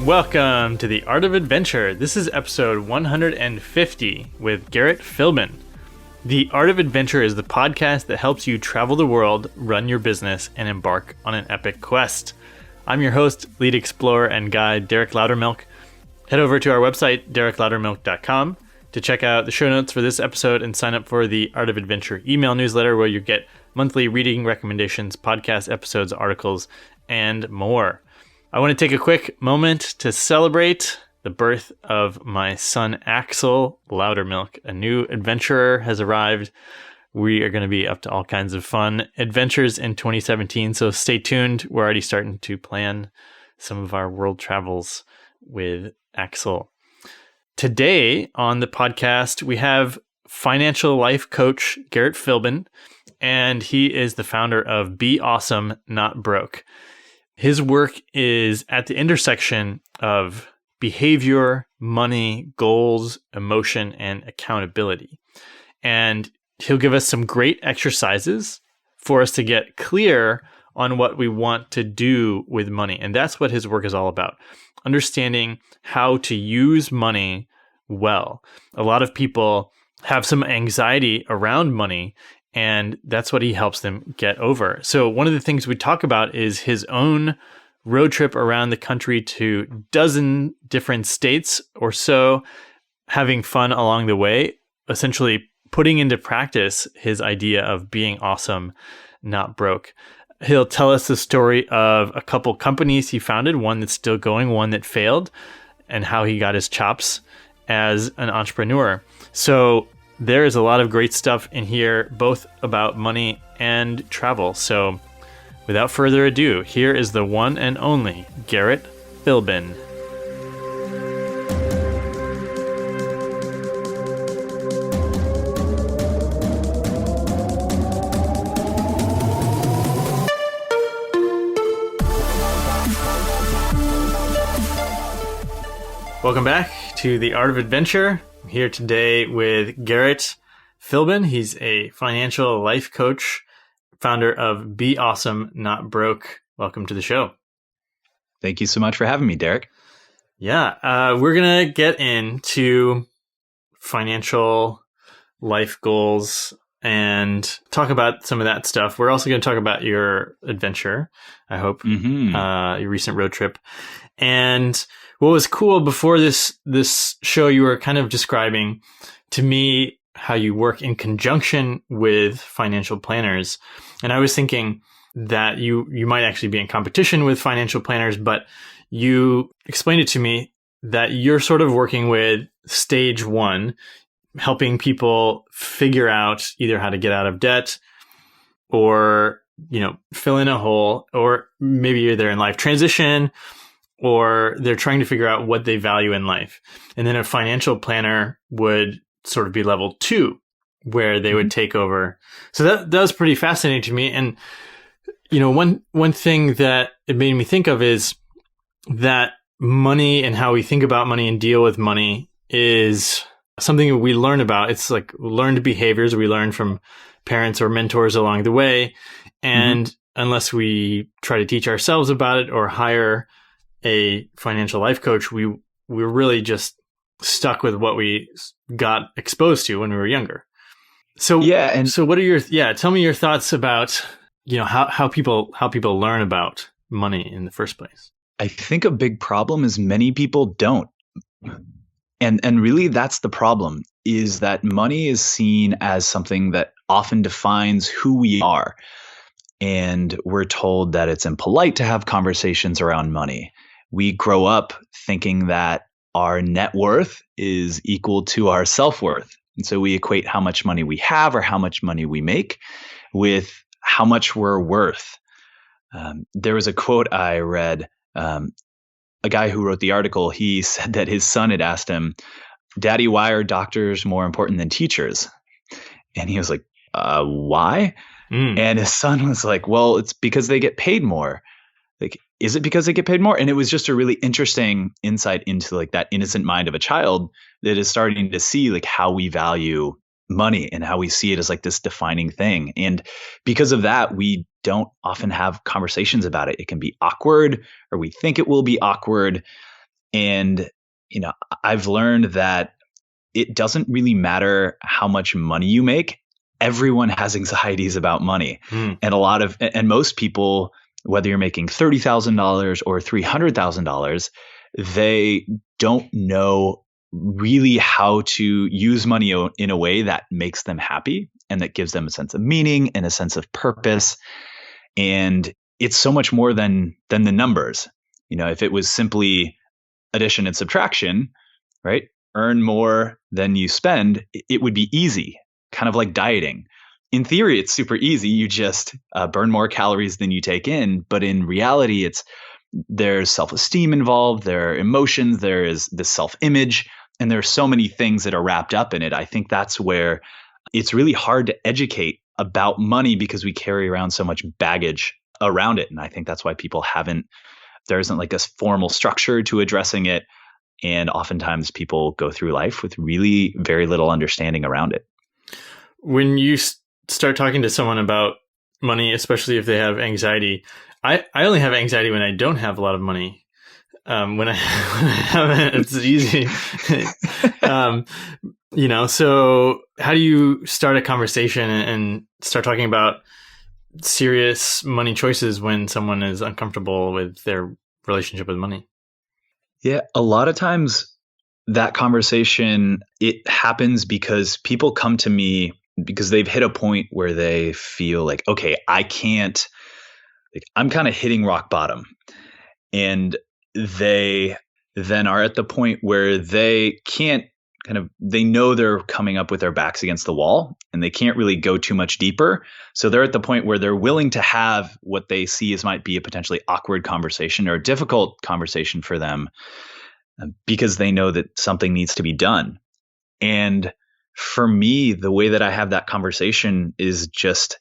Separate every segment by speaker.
Speaker 1: Welcome to The Art of Adventure. This is episode 150 with Garrett Philbin. The Art of Adventure is the podcast that helps you travel the world, run your business, and embark on an epic quest. I'm your host, lead explorer, and guide, Derek Loudermilk. Head over to our website, derekloudermilk.com, to check out the show notes for this episode and sign up for the Art of Adventure email newsletter where you get monthly reading recommendations, podcast episodes, articles, and more. I want to take a quick moment to celebrate the birth of my son, Axel Loudermilk. A new adventurer has arrived. We are going to be up to all kinds of fun adventures in 2017, so stay tuned. We're already starting to plan some of our world travels with Axel. Today on the podcast, we have financial life coach Garrett Philbin, and he is the founder of Be Awesome, Not Broke. His work is at the intersection of behavior, money, goals, emotion, and accountability. And he'll give us some great exercises for us to get clear on what we want to do with money. And that's what his work is all about. Understanding how to use money well. A lot of people have some anxiety around money, and that's what he helps them get over. So one of the things we talk about is his own road trip around the country to a dozen different states or so, having fun along the way, essentially putting into practice his idea of being awesome, not broke. He'll tell us the story of a couple companies he founded, one that's still going, one that failed, and how he got his chops as an entrepreneur. So there is a lot of great stuff in here, both about money and travel. So without further ado, here is the one and only Garrett Philbin. Welcome back to The Art of Adventure. I'm here today with Garrett Philbin. He's a financial life coach, founder of Be Awesome, Not Broke. Welcome to the show.
Speaker 2: Thank you so much for having me, Derek.
Speaker 1: Yeah, we're going to get into financial life goals and talk about some of that stuff. We're also going to talk about your adventure, I hope, your recent road trip. And what was cool before this show, you were kind of describing to me how you work in conjunction with financial planners. And I was thinking that you might actually be in competition with financial planners, but you explained it to me that you're sort of working with stage one, helping people figure out either how to get out of debt or, fill in a hole, or maybe they're in life transition, or they're trying to figure out what they value in life. And then a financial planner would sort of be level 2, where they would take over. So that was pretty fascinating to me. And, one thing that it made me think of is that money and how we think about money and deal with money is something that we learn about. It's like learned behaviors we learn from parents or mentors along the way. And unless we try to teach ourselves about it or hire a financial life coach, we're really just stuck with what we got exposed to when we were younger. So so what are tell me your thoughts about how people learn about money in the first place.
Speaker 2: I think a big problem is many people don't. And really that's the problem, is that money is seen as something that often defines who we are. And we're told that it's impolite to have conversations around money. We grow up thinking that our net worth is equal to our self-worth. And so we equate how much money we have or how much money we make with how much we're worth. There was a quote I read, a guy who wrote the article, he said that his son had asked him, "Daddy, why are doctors more important than teachers?" And he was like, why? And his son was like, well, it's because they get paid more. Like, is it because they get paid more? And it was just a really interesting insight into like that innocent mind of a child that is starting to see like how we value money and how we see it as like this defining thing. And because of that, we don't often have conversations about it. It can be awkward, or we think it will be awkward. And, I've learned that it doesn't really matter how much money you make. Everyone has anxieties about money. And most people, whether you're making $30,000 or $300,000, they don't know really how to use money in a way that makes them happy and that gives them a sense of meaning and a sense of purpose. And it's so much more than the numbers. If it was simply addition and subtraction, right? Earn more than you spend, it would be easy, kind of like dieting. In theory, it's super easy. You just burn more calories than you take in. But in reality, there's self-esteem involved, there are emotions, there is the self-image, and there are so many things that are wrapped up in it. I think that's where it's really hard to educate about money because we carry around so much baggage around it. And I think that's why there isn't like a formal structure to addressing it. And oftentimes people go through life with really very little understanding around it.
Speaker 1: When you start talking to someone about money, especially if they have anxiety, I only have anxiety when I don't have a lot of money. When I have it, it's easy. So how do you start a conversation and start talking about serious money choices when someone is uncomfortable with their relationship with money?
Speaker 2: Yeah, a lot of times that conversation, it happens because people come to me because they've hit a point where they feel like, okay, I'm kind of hitting rock bottom. And they then are at the point where they can't they know they're coming up with their backs against the wall and they can't really go too much deeper. So they're at the point where they're willing to have what they see as might be a potentially awkward conversation or a difficult conversation for them because they know that something needs to be done. And for me, the way that I have that conversation is just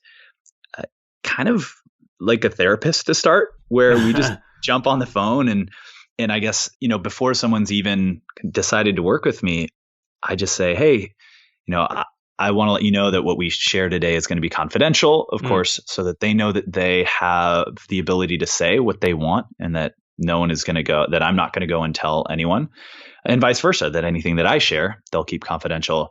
Speaker 2: kind of like a therapist to start, where we just jump on the phone and I guess, before someone's even decided to work with me, I just say, hey, I want to let you know that what we share today is going to be confidential, of course, so that they know that they have the ability to say what they want and that no one is going to that I'm not going to go and tell anyone, and vice versa, that anything that I share, they'll keep confidential.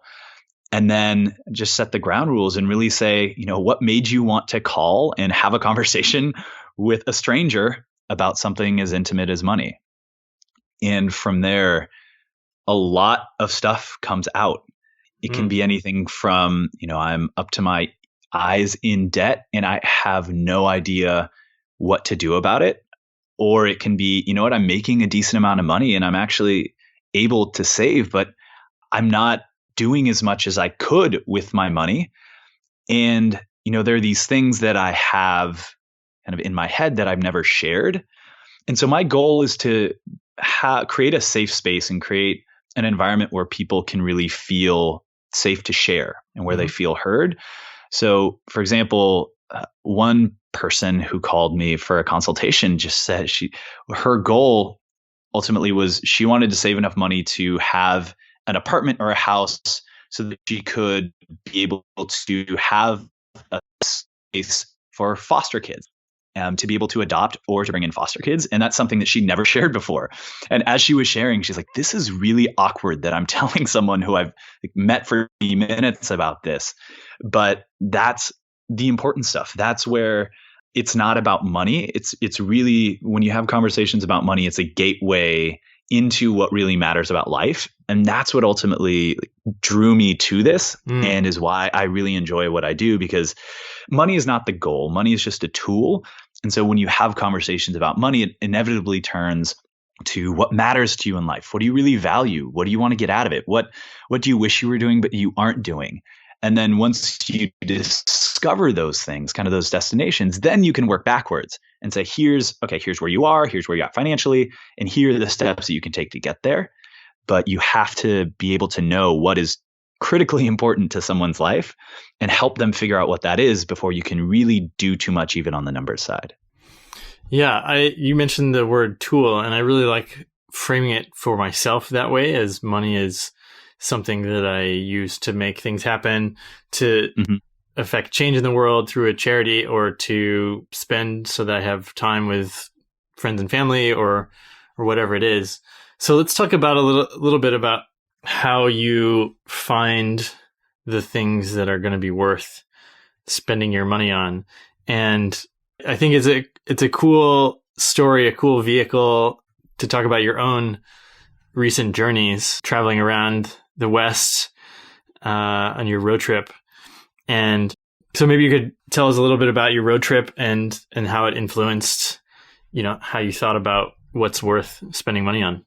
Speaker 2: And then just set the ground rules and really say, what made you want to call and have a conversation with a stranger about something as intimate as money? And from there, a lot of stuff comes out. It can be anything from, I'm up to my eyes in debt and I have no idea what to do about it. Or it can be, I'm making a decent amount of money and I'm actually able to save, but I'm not doing as much as I could with my money. And, there are these things that I have kind of in my head that I've never shared. And so my goal is to create a safe space and create an environment where people can really feel safe to share and where they feel heard. So, for example, one person who called me for a consultation just said her goal ultimately was she wanted to save enough money to have an apartment or a house so that she could be able to have a space for foster kids, to be able to adopt or to bring in foster kids. And that's something that she never shared before. And as she was sharing, she's like, this is really awkward that I'm telling someone who I've met for 30 minutes about this. But that's the important stuff. That's where it's not about money. It's really, when you have conversations about money, it's a gateway into what really matters about life. And that's what ultimately drew me to this and is why I really enjoy what I do, because money is not the goal. Money is just a tool. And so when you have conversations about money, it inevitably turns to what matters to you in life. What do you really value? What do you want to get out of it? What do you wish you were doing, but you aren't doing? And then once you discover those things, kind of those destinations, then you can work backwards and say, here's where you are, here's where you're at financially, and here are the steps that you can take to get there. But you have to be able to know what is critically important to someone's life and help them figure out what that is before you can really do too much, even on the numbers side.
Speaker 1: Yeah, you mentioned the word tool, and I really like framing it for myself that way, as money is something that I use to make things happen, to affect change in the world through a charity, or to spend so that I have time with friends and family, or whatever it is. So let's talk about a little bit about how you find the things that are going to be worth spending your money on. And I think it's a cool story, a cool vehicle to talk about your own recent journeys traveling around the West on your road trip. And so maybe you could tell us a little bit about your road trip and how it influenced, how you thought about what's worth spending money on.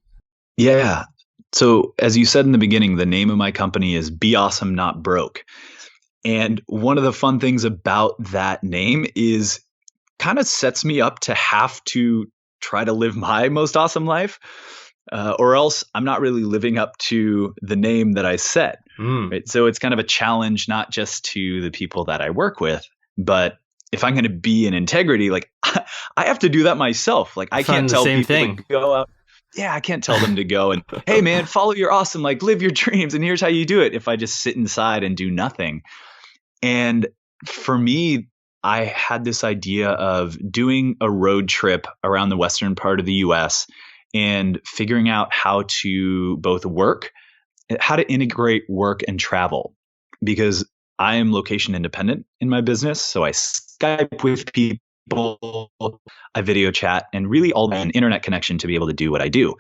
Speaker 2: Yeah. So as you said in the beginning, the name of my company is Be Awesome, Not Broke. And one of the fun things about that name is kind of sets me up to have to try to live my most awesome life, or else I'm not really living up to the name that I set. Right? So it's kind of a challenge, not just to the people that I work with, but if I'm going to be in integrity, like I have to do that myself. Like I can't tell people to go out. Yeah, I can't tell them to go and, hey man, follow your awesome, like live your dreams and here's how you do it if I just sit inside and do nothing. And for me, I had this idea of doing a road trip around the western part of the US and figuring out how to both how to integrate work and travel, because I am location independent in my business. So I Skype with people, I video chat, and really all an internet connection to be able to do what I do.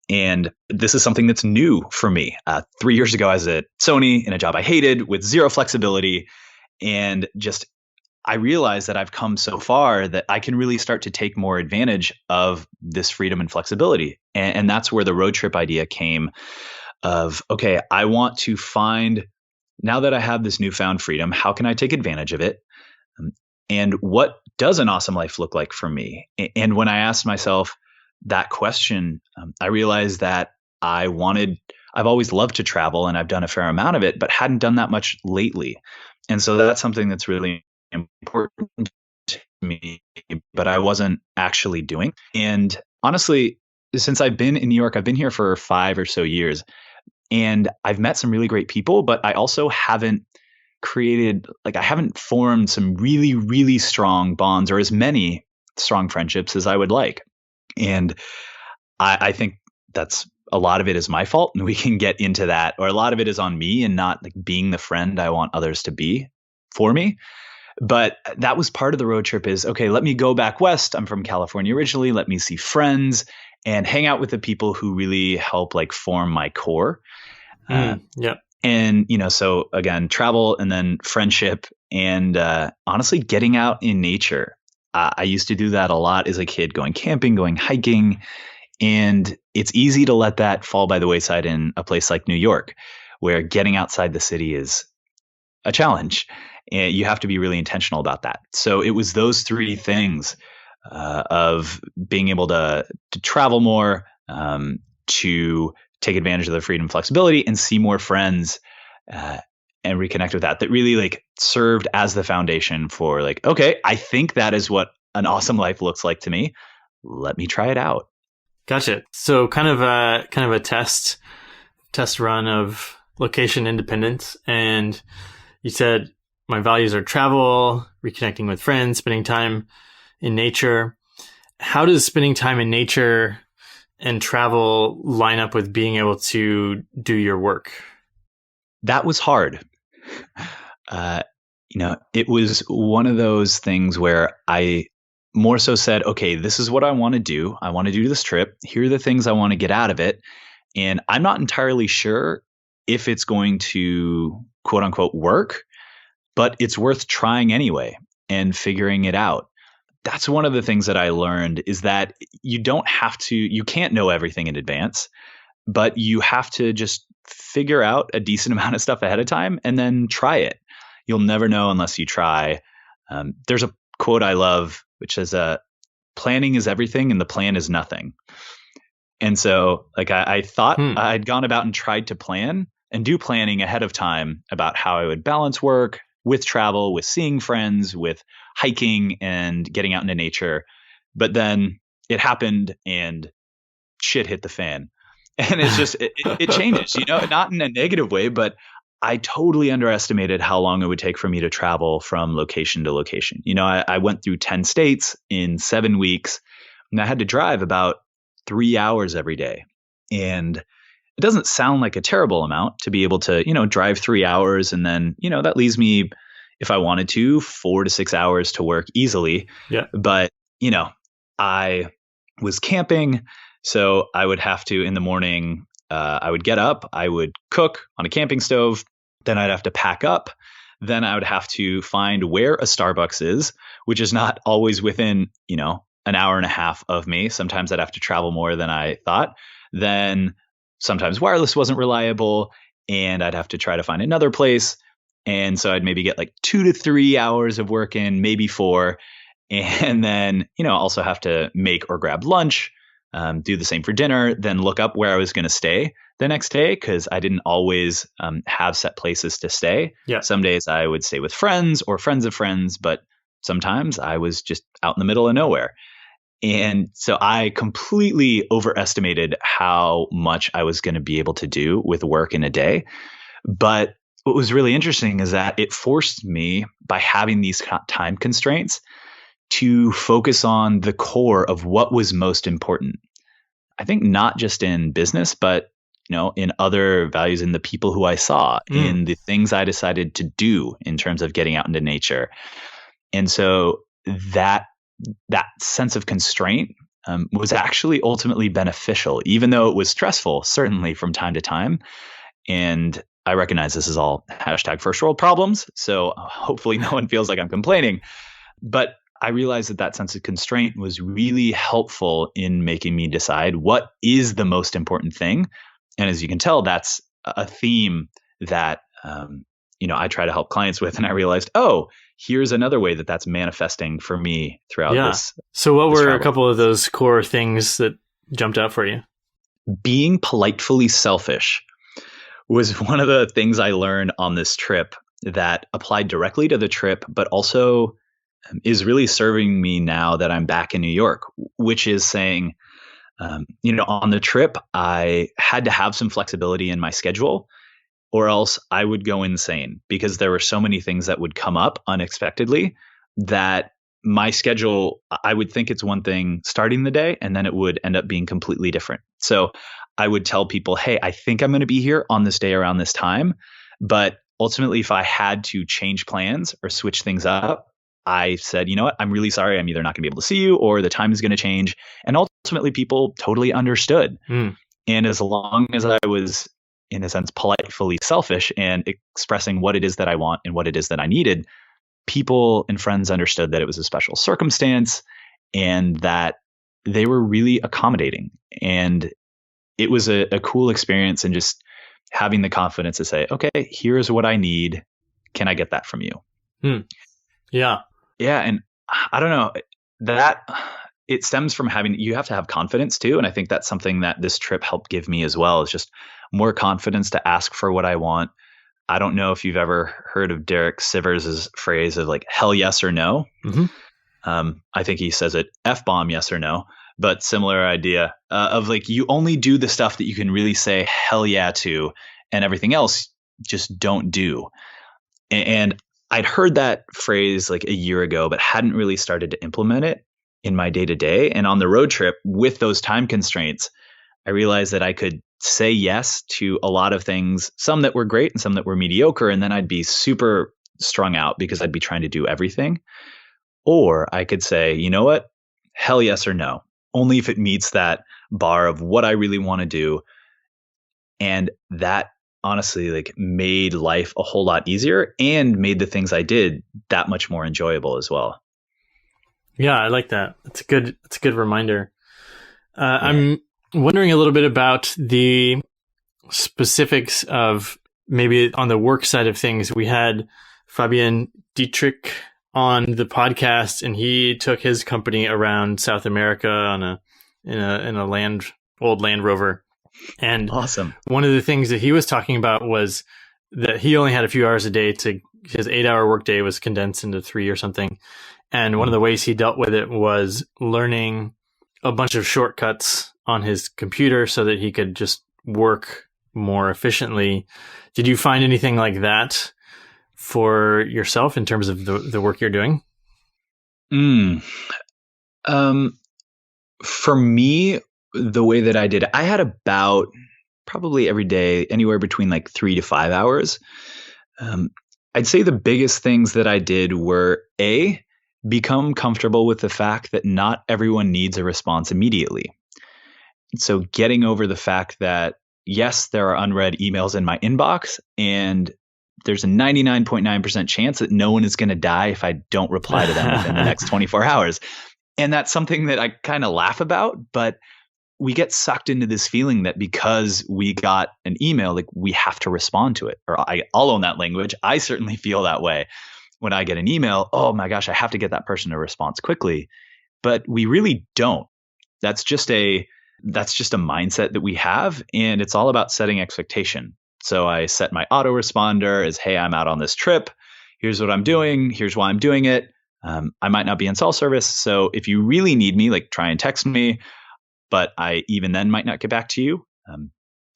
Speaker 2: And this is something that's new for me. 3 years ago, I was at Sony in a job I hated with zero flexibility. And just, I realized that I've come so far that I can really start to take more advantage of this freedom and flexibility. And that's where the road trip idea came of, okay, I want to find, now that I have this newfound freedom, how can I take advantage of it? And what does an awesome life look like for me? And when I asked myself that question, I realized that I've always loved to travel and I've done a fair amount of it, but hadn't done that much lately. And so that's something that's really important to me, but I wasn't actually doing. And honestly, since I've been in New York, I've been here for 5 or so years, and I've met some really great people, but I also haven't I haven't formed some really, really strong bonds or as many strong friendships as I would like. And I think that's a lot of it is my fault, and we can get into that, or a lot of it is on me and not like being the friend I want others to be for me. But that was part of the road trip is, okay, let me go back west. I'm from California originally. Let me see friends and hang out with the people who really help like form my core.
Speaker 1: Yeah.
Speaker 2: And, so again, travel and then friendship and honestly, getting out in nature. I used to do that a lot as a kid, going camping, going hiking. And it's easy to let that fall by the wayside in a place like New York, where getting outside the city is a challenge. And you have to be really intentional about that. So it was those 3 things of being able to travel more, to take advantage of the freedom and flexibility and see more friends and reconnect with that really like served as the foundation for like, okay, I think that is what an awesome life looks like to me. Let me try it out.
Speaker 1: Gotcha. So kind of a test run of location independence. And you said my values are travel, reconnecting with friends, spending time in nature. How does spending time in nature and travel line up with being able to do your work?
Speaker 2: That was hard. It was one of those things where I more so said, okay, this is what I want to do. I want to do this trip. Here are the things I want to get out of it. And I'm not entirely sure if it's going to quote unquote work, but it's worth trying anyway and figuring it out. That's one of the things that I learned is that you can't know everything in advance, but you have to just figure out a decent amount of stuff ahead of time and then try it. You'll never know unless you try. There's a quote I love, which is planning is everything and the plan is nothing. And so like I thought I'd gone about and tried to plan and do planning ahead of time about how I would balance work with travel, with seeing friends, with hiking and getting out into nature. But then it happened and shit hit the fan. And it's just, it changes, not in a negative way, but I totally underestimated how long it would take for me to travel from location to location. I went through 10 states in 7 weeks, and I had to drive about 3 hours every day. And it doesn't sound like a terrible amount to be able to, drive 3 hours. And then, that leaves me, if I wanted to, 4 to 6 hours to work easily.
Speaker 1: Yeah.
Speaker 2: But, I was camping. So I would have to, in the morning, I would get up, I would cook on a camping stove. Then I'd have to pack up. Then I would have to find where a Starbucks is, which is not always within, an hour and a half of me. Sometimes I'd have to travel more than I thought. Then sometimes wireless wasn't reliable and I'd have to try to find another place. And so I'd maybe get like 2 to 3 hours of work in, maybe 4. And then, also have to make or grab lunch, do the same for dinner, then look up where I was going to stay the next day because I didn't always have set places to stay.
Speaker 1: Yeah.
Speaker 2: Some days I would stay with friends or friends of friends, but sometimes I was just out in the middle of nowhere. And so I completely overestimated how much I was going to be able to do with work in a day. But what was really interesting is that it forced me, by having these time constraints, to focus on the core of what was most important. I think not just in business, but in other values, in the people who I saw, in the things I decided to do in terms of getting out into nature. And so that sense of constraint was actually ultimately beneficial, even though it was stressful, certainly from time to time. And I recognize this is all #first world problems. So hopefully no one feels like I'm complaining. But I realized that sense of constraint was really helpful in making me decide what is the most important thing. And as you can tell, that's a theme that, I try to help clients with. And I realized, here's another way that that's manifesting for me throughout this.
Speaker 1: So what were
Speaker 2: travel.
Speaker 1: a couple of those core things that jumped out for you?
Speaker 2: Being politely selfish was one of the things I learned on this trip that applied directly to the trip, but also is really serving me now that I'm back in New York, which is saying, on the trip, I had to have some flexibility in my schedule, or else I would go insane because there were so many things that would come up unexpectedly that my schedule, I would think it's one thing starting the day, and then it would end up being completely different. So I would tell people, hey, I think I'm going to be here on this day around this time. But ultimately, if I had to change plans or switch things up, I said, you know what, I'm really sorry. I'm either not going to be able to see you or the time is going to change. And ultimately, people totally understood. And as long as I was, in a sense, politely selfish and expressing what it is that I want and what it is that I needed, people and friends understood that it was a special circumstance and that they were really accommodating. And it was a cool experience, and just having the confidence to say, okay, here's what I need. Can I get that from you?
Speaker 1: Yeah.
Speaker 2: Yeah. And I don't know, that it stems from you have to have confidence too. And I think that's something that this trip helped give me as well, is just more confidence to ask for what I want. I don't know if you've ever heard of Derek Sivers' phrase of like, hell yes or no. I think he says it F-bomb, yes or no, but similar idea of like, you only do the stuff that you can really say hell yeah to, and everything else just don't do. And I'd heard that phrase like a year ago, but hadn't really started to implement it in my day to day. And on the road trip with those time constraints, I realized that I could say yes to a lot of things, some that were great and some that were mediocre. And then I'd be super strung out because I'd be trying to do everything. Or I could say, you know what, hell yes or no, only if it meets that bar of what I really want to do. And that honestly like made life a whole lot easier and made the things I did that much more enjoyable as well.
Speaker 1: Yeah, I like that. It's a good reminder. I'm wondering a little bit about the specifics of maybe on the work side of things. We had Fabian Dietrich on the podcast, and he took his company around South America in a old Land Rover. And
Speaker 2: awesome.
Speaker 1: One of the things that he was talking about was that he only had a few hours a day his 8-hour workday was condensed into 3 or something. And one of the ways he dealt with it was learning a bunch of shortcuts on his computer so that he could just work more efficiently. Did you find anything like that for yourself in terms of the work you're doing?
Speaker 2: For me, the way that I did it, I had about probably every day, anywhere between like 3 to 5 hours. I'd say the biggest things that I did were become comfortable with the fact that not everyone needs a response immediately. So getting over the fact that, yes, there are unread emails in my inbox, and there's a 99.9% chance that no one is going to die if I don't reply to them within the next 24 hours. And that's something that I kind of laugh about, but we get sucked into this feeling that because we got an email, like we have to respond to it. Or I'll own that language. I certainly feel that way when I get an email. Oh my gosh, I have to get that person a response quickly. But we really don't. That's just a mindset that we have, and it's all about setting expectation. So I set my autoresponder as, hey, I'm out on this trip. Here's what I'm doing. Here's why I'm doing it. I might not be in cell service. So if you really need me, like try and text me, but I even then might not get back to you.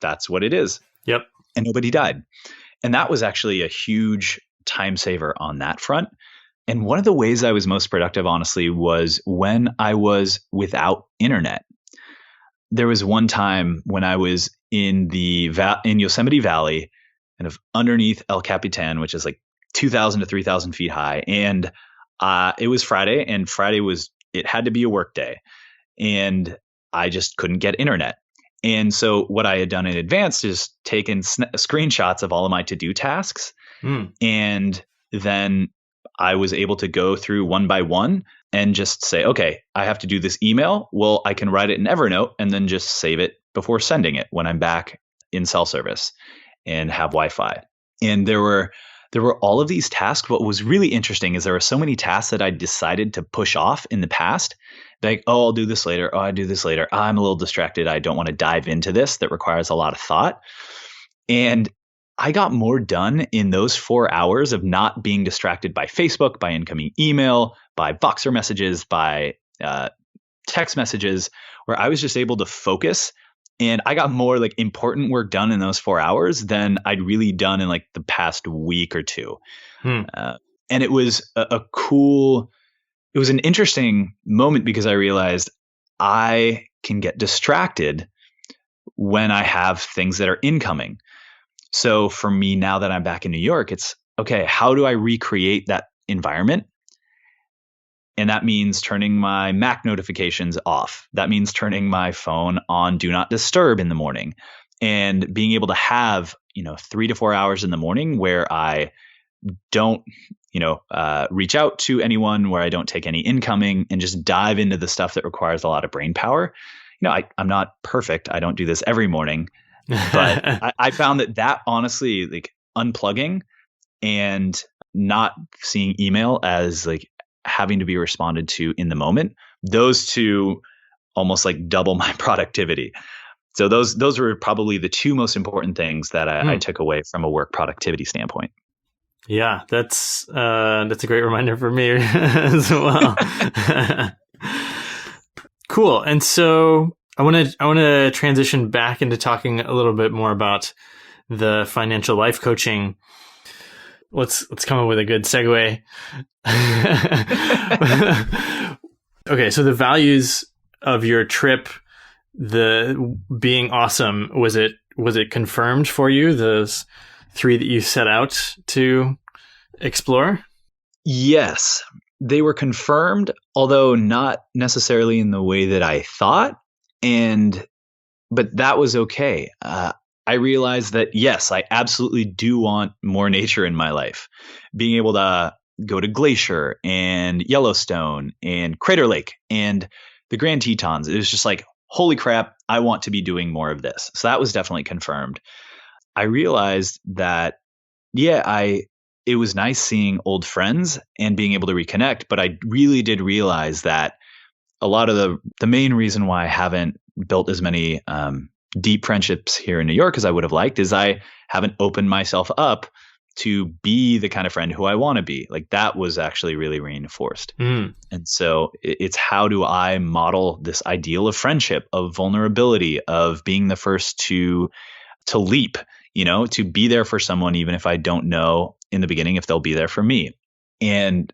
Speaker 2: That's what it is.
Speaker 1: Yep.
Speaker 2: And nobody died. And that was actually a huge time saver on that front. And one of the ways I was most productive, honestly, was when I was without internet. There was one time when I was in in Yosemite Valley, kind of underneath El Capitan, which is like 2,000 to 3,000 feet high. And it was Friday, and it had to be a work day. And I just couldn't get internet. And so what I had done in advance is taken screenshots of all of my to-do tasks. And then I was able to go through one by one and just say, okay, I have to do this email. Well, I can write it in Evernote and then just save it before sending it when I'm back in cell service and have Wi-Fi. And there were all of these tasks. What was really interesting is there were so many tasks that I decided to push off in the past. Like, oh, I'll do this later. Oh, I do this later. I'm a little distracted. I don't want to dive into this. That requires a lot of thought. And I got more done in those 4 hours of not being distracted by Facebook, by incoming email, by Voxer messages, by text messages, where I was just able to focus. And I got more like important work done in those 4 hours than I'd really done in like the past week or two. And it was it was an interesting moment because I realized I can get distracted when I have things that are incoming. So for me, now that I'm back in New York, it's okay, how do I recreate that environment? And that means turning my Mac notifications off. That means turning my phone on Do Not Disturb in the morning and being able to have, 3 to 4 hours in the morning where I don't, reach out to anyone, where I don't take any incoming, and just dive into the stuff that requires a lot of brain power. I'm not perfect. I don't do this every morning, but I found that honestly, like unplugging and not seeing email as like having to be responded to in the moment, those two almost like double my productivity. So those were probably the two most important things that I took away from a work productivity standpoint. Yeah,
Speaker 1: that's a great reminder for me as well. Cool. And so I want to transition back into talking a little bit more about the financial life coaching. Let's come up with a good segue. Okay, so the values of your trip, the being awesome, was it confirmed for you, those 3 that you set out to explore?
Speaker 2: Yes, they were confirmed, although not necessarily in the way that I thought. But that was okay. I realized that, yes, I absolutely do want more nature in my life. Being able to go to Glacier and Yellowstone and Crater Lake and the Grand Tetons. It was just like, holy crap, I want to be doing more of this. So that was definitely confirmed. I realized that, it was nice seeing old friends and being able to reconnect, but I really did realize that a lot of the main reason why I haven't built as many deep friendships here in New York as I would have liked is I haven't opened myself up to be the kind of friend who I want to be. Like that was actually really reinforced. And so it's how do I model this ideal of friendship, of vulnerability, of being the first to leap, to be there for someone, even if I don't know in the beginning if they'll be there for me. And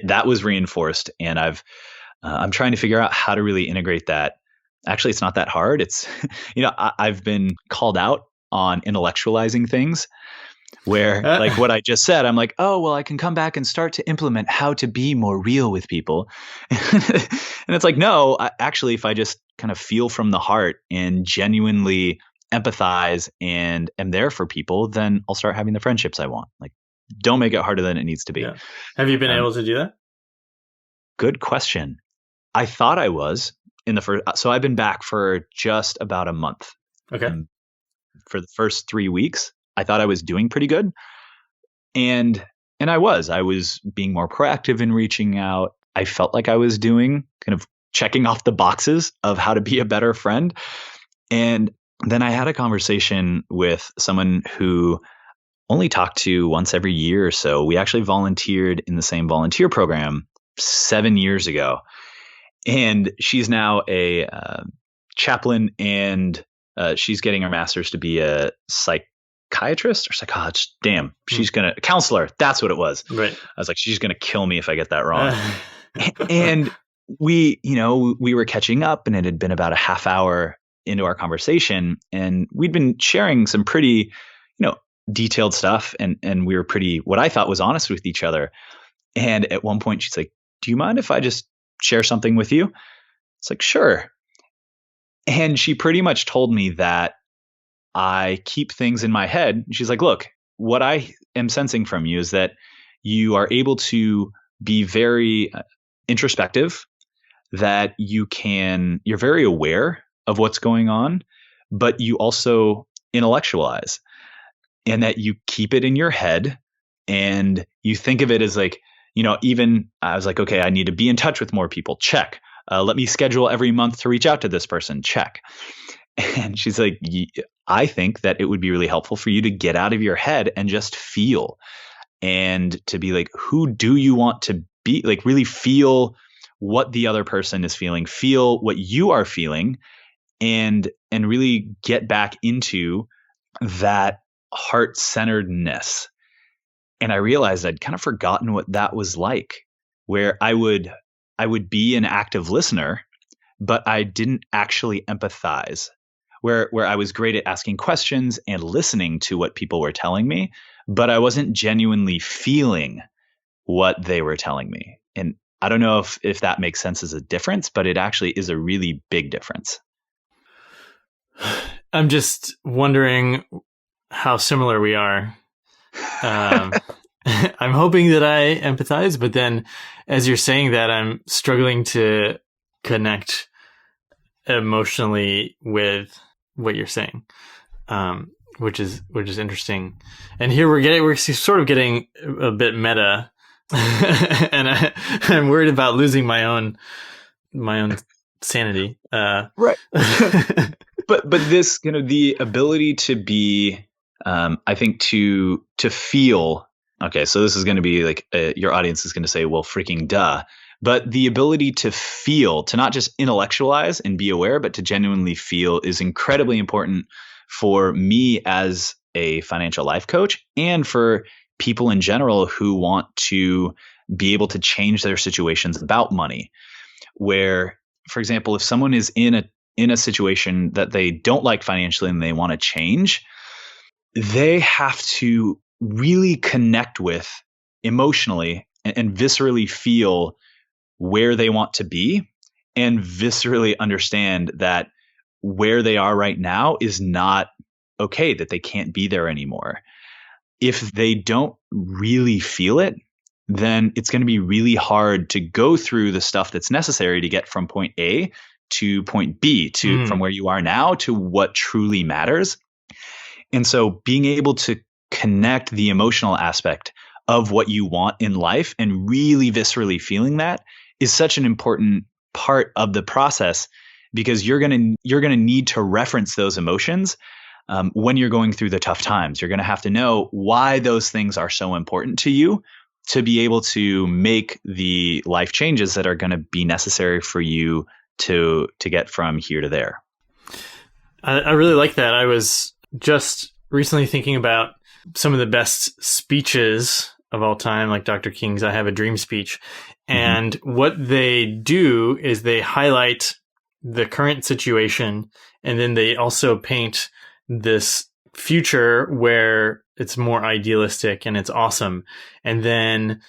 Speaker 2: that was reinforced. And I'm trying to figure out how to really integrate that actually, it's not that hard. It's, I've been called out on intellectualizing things where like what I just said, I'm like, oh, well, I can come back and start to implement how to be more real with people. And it's like, no, actually, if I just kind of feel from the heart and genuinely empathize and am there for people, then I'll start having the friendships I want. Like, don't make it harder than it needs to be.
Speaker 1: Yeah. Have you been able to do that?
Speaker 2: Good question. I thought I was in the first, so I've been back for just about a month.
Speaker 1: Okay.
Speaker 2: For the first 3 weeks, I thought I was doing pretty good. And I was being more proactive in reaching out. I felt like I was doing kind of checking off the boxes of how to be a better friend. And then I had a conversation with someone who only talked to once every year or so. We actually volunteered in the same volunteer program 7 years ago. And she's now a chaplain, and she's getting her master's to be a psychiatrist or psychologist. Damn, she's a counselor. That's what it was.
Speaker 1: Right.
Speaker 2: I was like, she's going to kill me if I get that wrong. And we were catching up, and it had been about a half hour into our conversation, and we'd been sharing some pretty, detailed stuff. And we were pretty, what I thought was honest with each other. And at one point she's like, do you mind if I just share something with you? It's like, sure. And she pretty much told me that I keep things in my head. She's like, look, what I am sensing from you is that you are able to be very introspective, that you're very aware of what's going on, but you also intellectualize, and that you keep it in your head and you think of it as like, even I was like, okay, I need to be in touch with more people. Check. Let me schedule every month to reach out to this person. Check. And she's like, I think that it would be really helpful for you to get out of your head and just feel, and to be like, who do you want to be? Like, really feel what the other person is feeling, feel what you are feeling, and really get back into that heart-centeredness. And I realized I'd kind of forgotten what that was like, where I would be an active listener, but I didn't actually empathize, where I was great at asking questions and listening to what people were telling me, but I wasn't genuinely feeling what they were telling me. And I don't know if that makes sense as a difference, but it actually is a really big difference.
Speaker 1: I'm just wondering how similar we are. I'm hoping that I empathize, but then as you're saying that, I'm struggling to connect emotionally with what you're saying, which is interesting. And here we're sort of getting a bit meta, and I'm worried about losing my own sanity.
Speaker 2: Right. But this kind of the ability to be, I think to feel. Okay, so this is going to be like your audience is going to say, well, freaking duh. But the ability to feel, to not just intellectualize and be aware, but to genuinely feel is incredibly important for me as a financial life coach, and for people in general who want to be able to change their situations about money. Where, for example, if someone is in a situation that they don't like financially and they want to change, they have to really connect with emotionally and viscerally feel where they want to be, and viscerally understand that where they are right now is not okay, that they can't be there anymore. If they don't really feel it, then it's going to be really hard to go through the stuff that's necessary to get from point A to point B, from where you are now to what truly matters. And so being able to connect the emotional aspect of what you want in life and really viscerally feeling that is such an important part of the process, because you're going to need to reference those emotions when you're going through the tough times. You're going to have to know why those things are so important to you to be able to make the life changes that are going to be necessary for you to get from here to there.
Speaker 1: I really like that. I was just recently thinking about some of the best speeches of all time, like Dr. King's I Have a Dream speech. And what they do is they highlight the current situation, and then they also paint this future where it's more idealistic and it's awesome. And then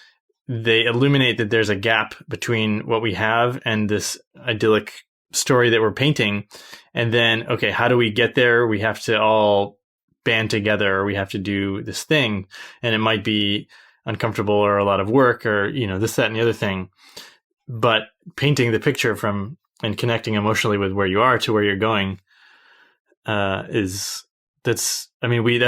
Speaker 1: they illuminate that there's a gap between what we have and this idyllic story that we're painting. And then, okay, how do we get there? We have to all band together, or we have to do this thing. And it might be uncomfortable or a lot of work or, this, that, and the other thing. But painting the picture from and connecting emotionally with where you are to where you're going that's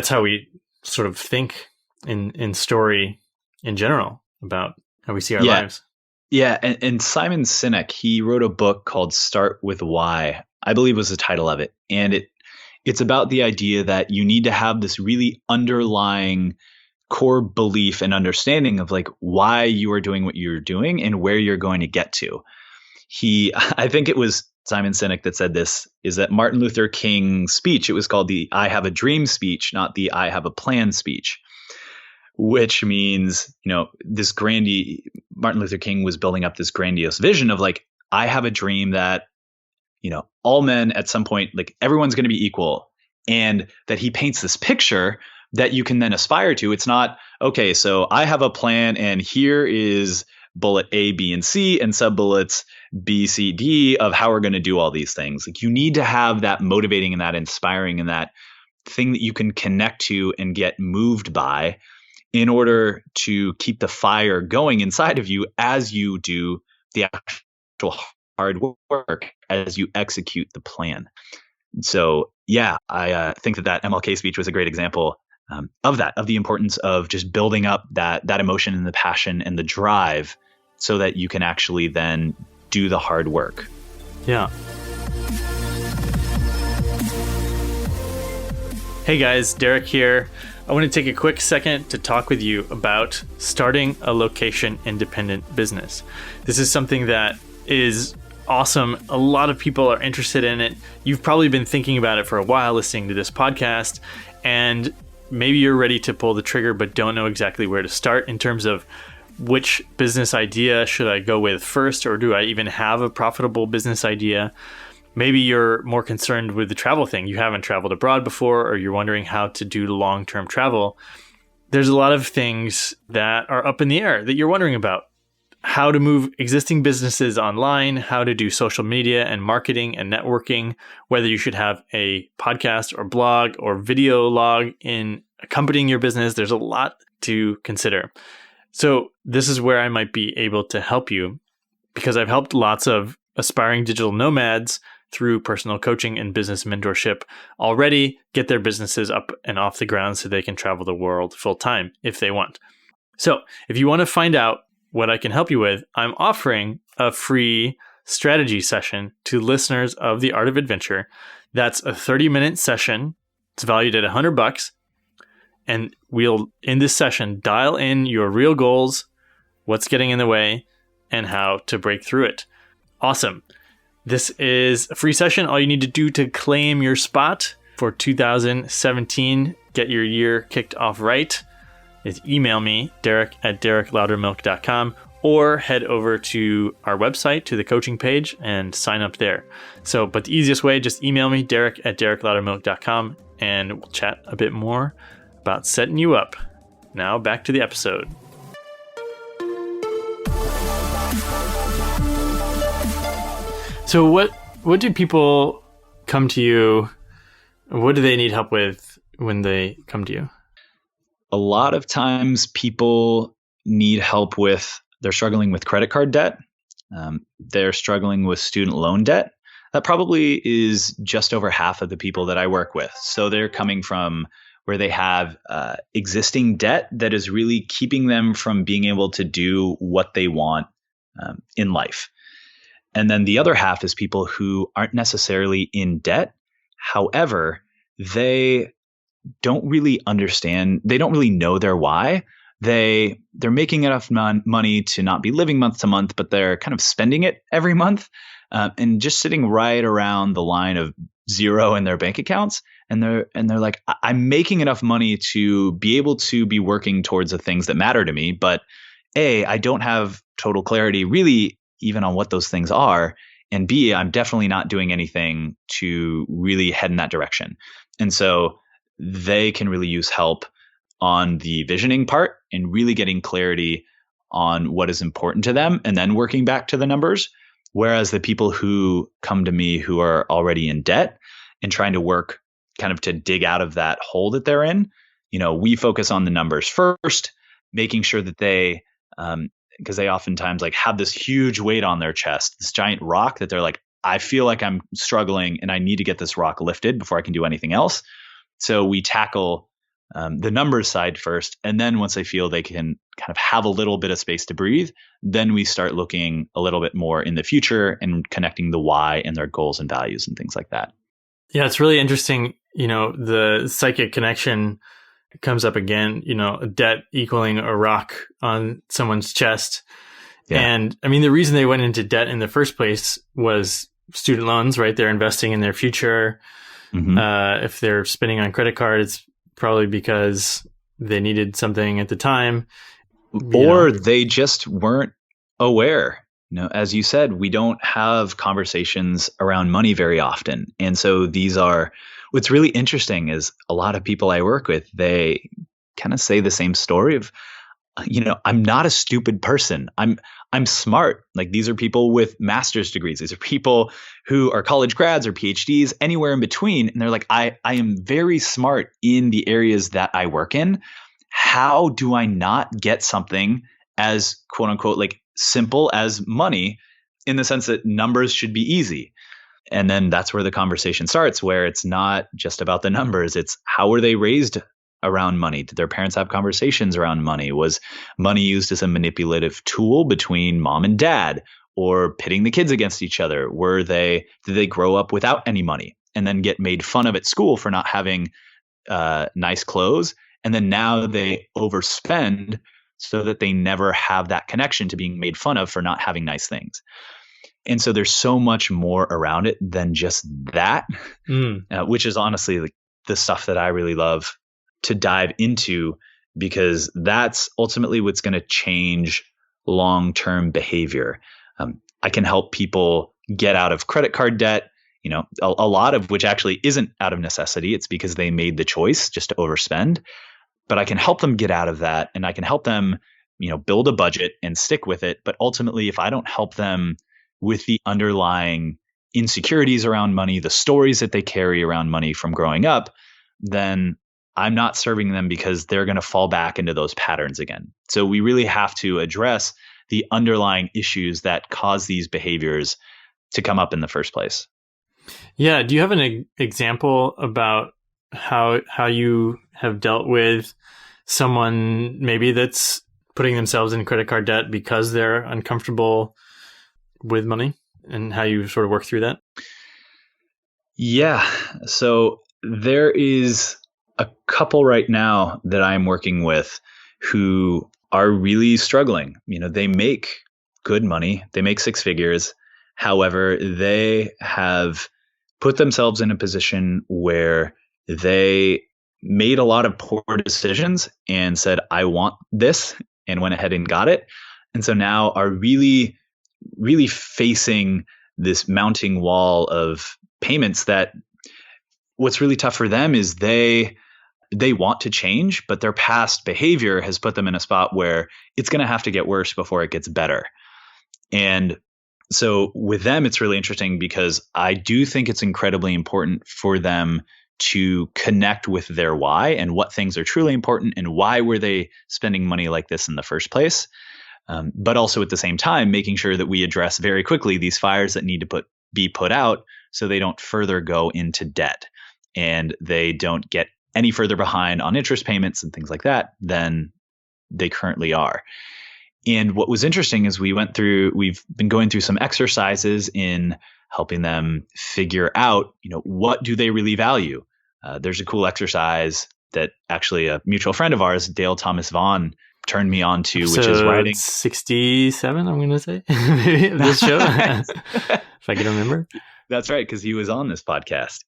Speaker 1: how we sort of think in story in general about how we see our lives.
Speaker 2: Yeah. And Simon Sinek, he wrote a book called Start With Why, I believe was the title of it. And it's about the idea that you need to have this really underlying core belief and understanding of like why you are doing what you're doing and where you're going to get to. I think it was Simon Sinek that said this, is that Martin Luther King's speech, it was called the I have a dream speech, not the I have a plan speech, which means, Martin Luther King was building up this grandiose vision of like, I have a dream that, all men at some point, like everyone's going to be equal, and that he paints this picture that you can then aspire to. It's not, okay, so I have a plan and here is bullet A, B, and C and sub bullets B, C, D of how we're going to do all these things. Like you need to have that motivating and that inspiring and that thing that you can connect to and get moved by in order to keep the fire going inside of you as you do the actual hard work, as you execute the plan. So yeah, I think that MLK speech was a great example of that, of the importance of just building up that emotion and the passion and the drive so that you can actually then do the hard work.
Speaker 1: Yeah. Hey guys, Derek here. I want to take a quick second to talk with you about starting a location independent business. This is something that is awesome. A lot of people are interested in it. You've probably been thinking about it for a while listening to this podcast, and maybe you're ready to pull the trigger but don't know exactly where to start in terms of which business idea should I go with first, or do I even have a profitable business idea? Maybe you're more concerned with the travel thing. You haven't traveled abroad before, or you're wondering how to do long-term travel. There's a lot of things that are up in the air that you're wondering about. How to move existing businesses online, how to do social media and marketing and networking, whether you should have a podcast or blog or video log in accompanying your business. There's a lot to consider. So this is where I might be able to help you, because I've helped lots of aspiring digital nomads through personal coaching and business mentorship already get their businesses up and off the ground so they can travel the world full time if they want. So if you want to find out what I can help you with, I'm offering a free strategy session to listeners of The Art of Adventure. That's a 30-minute session. It's valued at $100. And we'll, in this session, dial in your real goals, what's getting in the way, and how to break through it. Awesome. This is a free session. All you need to do to claim your spot for 2017, get your year kicked off right, is email me, derek@derekloudermilk.com, or head over to our website, to the coaching page, and sign up there. But the easiest way, just email me, derek@derekloudermilk.com, and we'll chat a bit more about setting you up. Now back to the episode. So what do people come to you? What do they need help with when they come to you?
Speaker 2: A lot of times people need help with, they're struggling with credit card debt. They're struggling with student loan debt. That probably is just over half of the people that I work with. So they're coming from where they have existing debt that is really keeping them from being able to do what they want in life. And then the other half is people who aren't necessarily in debt. However, they don't really understand. They don't really know their why. They're making enough money to not be living month to month, but they're kind of spending it every month and just sitting right around the line of zero in their bank accounts. And they're like, I'm making enough money to be able to be working towards the things that matter to me. But I don't have total clarity really even on what those things are. And B, I'm definitely not doing anything to really head in that direction. And so they can really use help on the visioning part and really getting clarity on what is important to them and then working back to the numbers. Whereas the people who come to me who are already in debt and trying to work kind of to dig out of that hole that they're in, we focus on the numbers first, making sure that they, because they oftentimes like have this huge weight on their chest, this giant rock that they're like, I feel like I'm struggling and I need to get this rock lifted before I can do anything else. So we tackle the numbers side first. And then once they feel they can kind of have a little bit of space to breathe, then we start looking a little bit more in the future and connecting the why and their goals and values and things like that.
Speaker 1: Yeah, it's really interesting. The psychic connection comes up again, debt equaling a rock on someone's chest. Yeah. And I mean, the reason they went into debt in the first place was student loans, right? They're investing in their future. Mm-hmm. If they're spending on credit cards, probably because they needed something at the time.
Speaker 2: Or they just weren't aware. As you said, we don't have conversations around money very often. And so what's really interesting is a lot of people I work with, they kind of say the same story of, I'm not a stupid person. I'm smart. Like these are people with master's degrees. These are people who are college grads or PhDs, anywhere in between. And they're like, I am very smart in the areas that I work in. How do I not get something as quote unquote, like simple as money, in the sense that numbers should be easy? And then that's where the conversation starts, where it's not just about the numbers. It's how were they raised around money? Did their parents have conversations around money? Was money used as a manipulative tool between mom and dad, or pitting the kids against each other? Did they grow up without any money and then get made fun of at school for not having nice clothes? And then now they overspend so that they never have that connection to being made fun of for not having nice things. And so there's so much more around it than just that, which is honestly like the stuff that I really love to dive into, because that's ultimately what's going to change long-term behavior. I can help people get out of credit card debt, a lot of which actually isn't out of necessity. It's because they made the choice just to overspend. But I can help them get out of that, and I can help them, build a budget and stick with it. But ultimately, if I don't help them with the underlying insecurities around money, the stories that they carry around money from growing up, then I'm not serving them, because they're going to fall back into those patterns again. So we really have to address the underlying issues that cause these behaviors to come up in the first place.
Speaker 1: Yeah. Do you have an example about how you have dealt with someone maybe that's putting themselves in credit card debt because they're uncomfortable with money, and how you sort of work through that?
Speaker 2: Yeah. So there is a couple right now that I'm working with who are really struggling. They make good money. They make six figures. However, they have put themselves in a position where they made a lot of poor decisions and said, I want this, and went ahead and got it. And so now are really, really facing this mounting wall of payments that what's really tough for them is they want to change, but their past behavior has put them in a spot where it's going to have to get worse before it gets better. And so with them, it's really interesting, because I do think it's incredibly important for them to connect with their why and what things are truly important and why were they spending money like this in the first place. But also at the same time, making sure that we address very quickly these fires that need to be put out so they don't further go into debt and they don't get any further behind on interest payments and things like that than they currently are. And what was interesting is we've been going through some exercises in helping them figure out, what do they really value? There's a cool exercise that actually a mutual friend of ours, Dale Thomas Vaughn, turned me on to, which is writing
Speaker 1: 67, I'm going to say, this show, if I can remember.
Speaker 2: That's right, because he was on this podcast.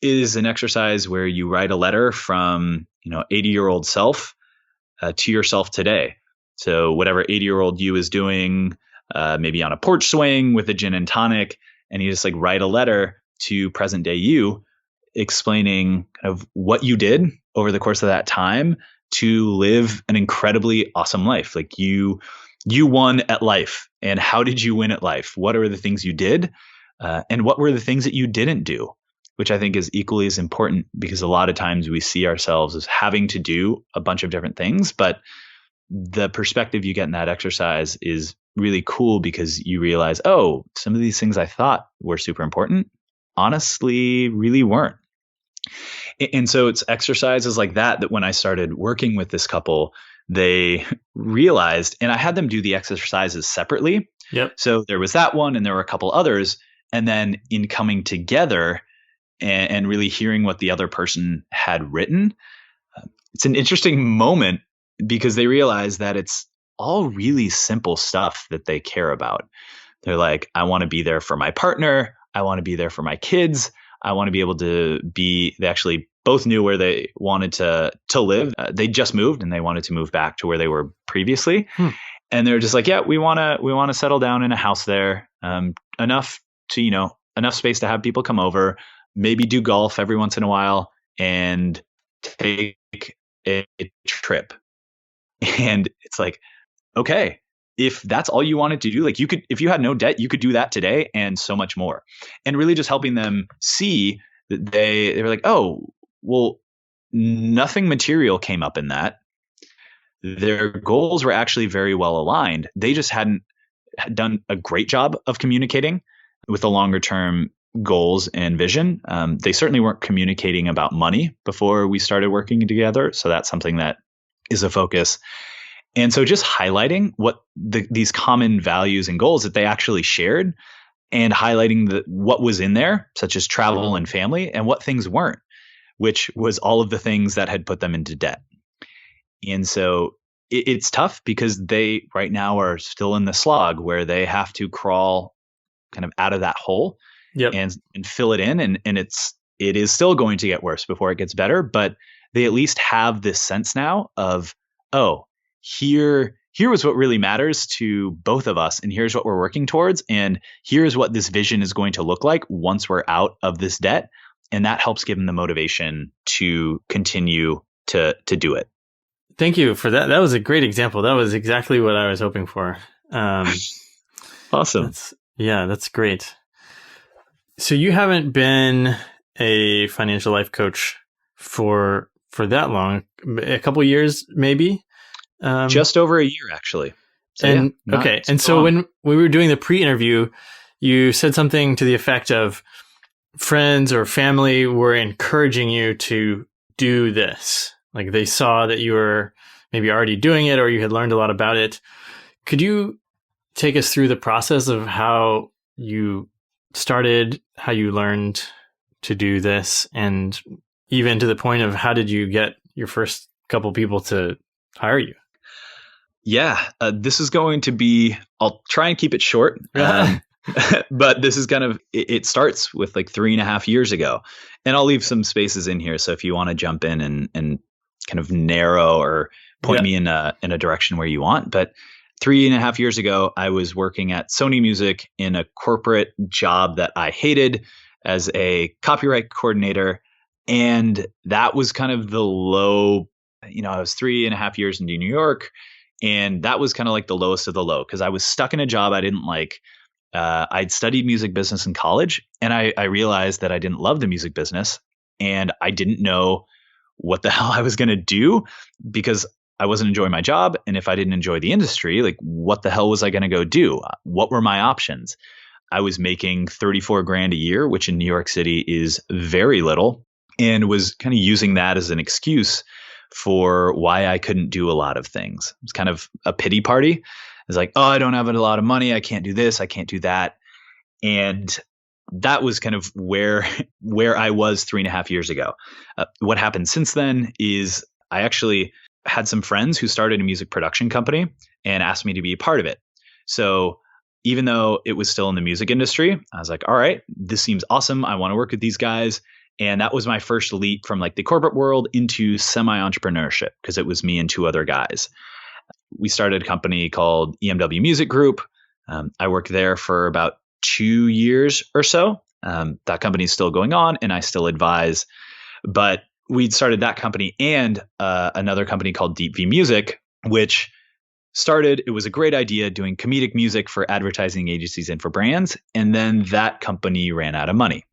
Speaker 2: Is an exercise where you write a letter from 80-year-old self to yourself today. So whatever 80-year-old you is doing maybe on a porch swing with a gin and tonic, and you just like write a letter to present day you, explaining kind of what you did over the course of that time to live an incredibly awesome life. Like you won at life. And how did you win at life? What are the things you did? And what were the things that you didn't do? Which I think is equally as important, because a lot of times we see ourselves as having to do a bunch of different things, but the perspective you get in that exercise is really cool, because you realize, oh, some of these things I thought were super important, honestly, really weren't. And so it's exercises like that when I started working with this couple, they realized, and I had them do the exercises separately.
Speaker 1: Yep.
Speaker 2: So there was that one, and there were a couple others. And then in coming together and really hearing what the other person had written, it's an interesting moment, because they realize that it's all really simple stuff that they care about. They're like, I want to be there for my partner. I want to be there for my kids. I want to be able to be, they actually both knew where they wanted to live. They just moved, and they wanted to move back to where they were previously. And they're just like, yeah, we want to settle down in a house there, enough space to have people come over, maybe do golf every once in a while, and take a trip. And it's like, okay, if that's all you wanted to do, like if you had no debt, you could do that today and so much more. And really just helping them see that they were like, oh, well, nothing material came up in that. Their goals were actually very well aligned. They just hadn't done a great job of communicating with the longer term goals and vision. They certainly weren't communicating about money before we started working together. So that's something that is a focus. And so just highlighting what these common values and goals that they actually shared, and highlighting what was in there, such as travel and family, and what things weren't, which was all of the things that had put them into debt. And so it's tough, because they right now are still in the slog where they have to crawl kind of out of that hole.
Speaker 1: Yep.
Speaker 2: and fill it in. And it is still going to get worse before it gets better, but they at least have this sense now of, oh, here is what really matters to both of us, and here's what we're working towards, and here's what this vision is going to look like once we're out of this debt. And that helps give them the motivation to continue to do it.
Speaker 1: Thank you for that. That was a great example. That was exactly what I was hoping for.
Speaker 2: Awesome.
Speaker 1: That's great. So you haven't been a financial life coach for that long, a couple of years, maybe?
Speaker 2: Just over a year, actually. So,
Speaker 1: and so when we were doing the pre-interview, you said something to the effect of friends or family were encouraging you to do this. Like they saw that you were maybe already doing it, or you had learned a lot about it. Could you take us through the process of how you started, how you learned to do this, and even to the point of how did you get your first couple people to hire you?
Speaker 2: Yeah, this is going to be, I'll try and keep it short. But this is kind of, it starts with like 3.5 years ago, and I'll leave some spaces in here. So if you want to jump in and kind of narrow or point me in a direction where you want. But 3.5 years ago, I was working at Sony Music in a corporate job that I hated as a copyright coordinator. And that was kind of the low, I was 3.5 years in New York, and that was kind of like the lowest of the low, because I was stuck in a job I didn't like. I'd studied music business in college, and I realized that I didn't love the music business, and I didn't know what the hell I was going to do, because I wasn't enjoying my job. And if I didn't enjoy the industry, like what the hell was I going to go do? What were my options? I was making 34 grand a year, which in New York City is very little, and was kind of using that as an excuse for why I couldn't do a lot of things. It was kind of a pity party. It's like, oh, I don't have a lot of money. I can't do this. I can't do that. And that was kind of where I was 3.5 years ago. What happened since then is I actually had some friends who started a music production company and asked me to be a part of it. So even though it was still in the music industry, I was like, all right, this seems awesome. I want to work with these guys. And that was my first leap from like the corporate world into semi-entrepreneurship, because it was me and 2 other guys. We started a company called EMW Music Group. I worked there for about 2 years or so. That company is still going on and I still advise, but we'd started that company and another company called Deep V Music, which it was a great idea doing comedic music for advertising agencies and for brands. And then that company ran out of money.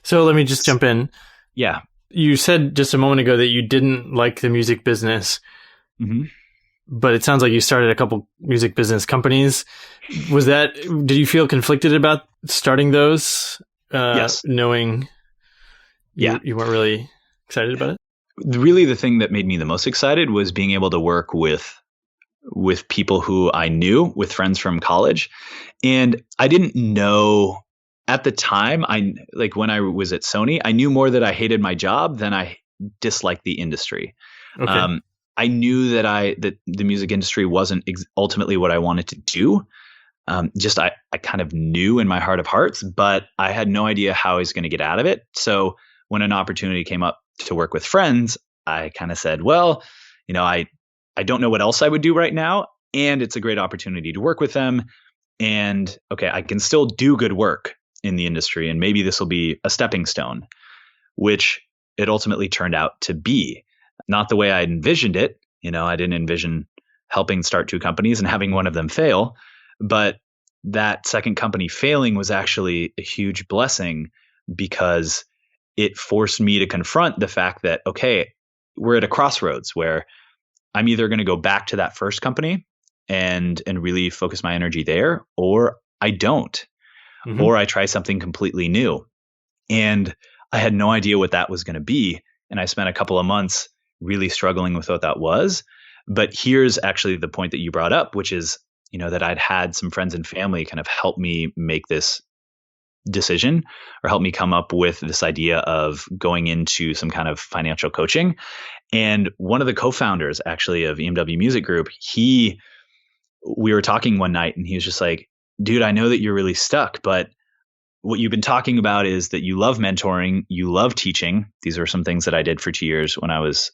Speaker 1: So let me just jump in.
Speaker 2: Yeah.
Speaker 1: You said just a moment ago that you didn't like the music business, but it sounds like you started a couple music business companies. Did you feel conflicted about starting those?
Speaker 2: Yes.
Speaker 1: Knowing you weren't really excited about it?
Speaker 2: Really, the thing that made me the most excited was being able to work with people who I knew, with friends from college. And I didn't know at the time, when I was at Sony, I knew more that I hated my job than I disliked the industry.
Speaker 1: Okay.
Speaker 2: I knew that the music industry wasn't ultimately what I wanted to do. I kind of knew in my heart of hearts, but I had no idea how I was going to get out of it. So when an opportunity came up to work with friends, I kind of said, well, I don't know what else I would do right now. And it's a great opportunity to work with them. And okay, I can still do good work in the industry. And maybe this will be a stepping stone, which it ultimately turned out to be. Not the way I envisioned it. I didn't envision helping start two companies and having one of them fail. But that second company failing was actually a huge blessing because it forced me to confront the fact that, okay, we're at a crossroads where I'm either going to go back to that first company and really focus my energy there, or I don't, or I try something completely new. And I had no idea what that was going to be. And I spent a couple of months really struggling with what that was. But here's actually the point that you brought up, which is, that I'd had some friends and family kind of help me make this decision or help me come up with this idea of going into some kind of financial coaching. And one of the co-founders actually of EMW Music Group, we were talking one night and he was just like, dude, I know that you're really stuck, but what you've been talking about is that you love mentoring, you love teaching. These are some things that I did for 2 years when I was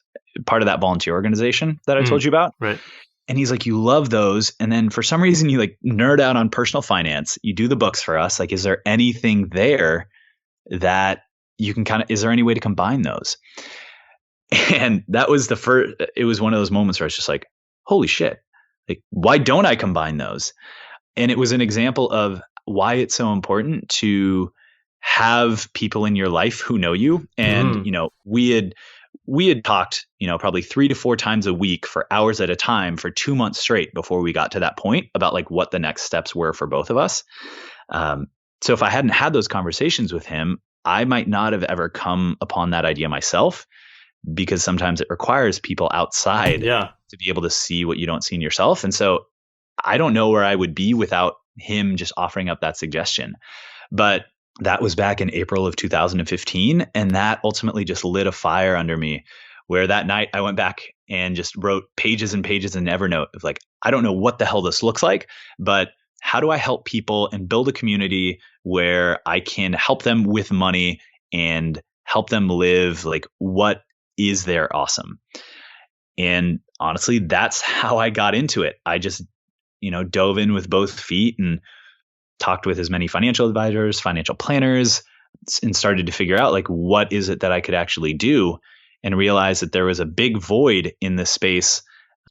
Speaker 2: part of that volunteer organization that I told you about.
Speaker 1: Right.
Speaker 2: And he's like, you love those. And then for some reason you nerd out on personal finance. You do the books for us. Is there anything there that you can is there any way to combine those? And that was it was one of those moments where I was just like, holy shit, why don't I combine those? And it was an example of why it's so important to have people in your life who know you. And, we had talked, probably 3 to 4 times a week for hours at a time for 2 months straight before we got to that point about what the next steps were for both of us. So if I hadn't had those conversations with him, I might not have ever come upon that idea myself, because sometimes it requires people outside to be able to see what you don't see in yourself. And so I don't know where I would be without him just offering up that suggestion. But that was back in April of 2015. And that ultimately just lit a fire under me, where that night I went back and just wrote pages and pages in Evernote of I don't know what the hell this looks like, but how do I help people and build a community where I can help them with money and help them live what is their awesome? And honestly, that's how I got into it. I just, dove in with both feet and talked with as many financial advisors, financial planners, and started to figure out what is it that I could actually do, and realized that there was a big void in this space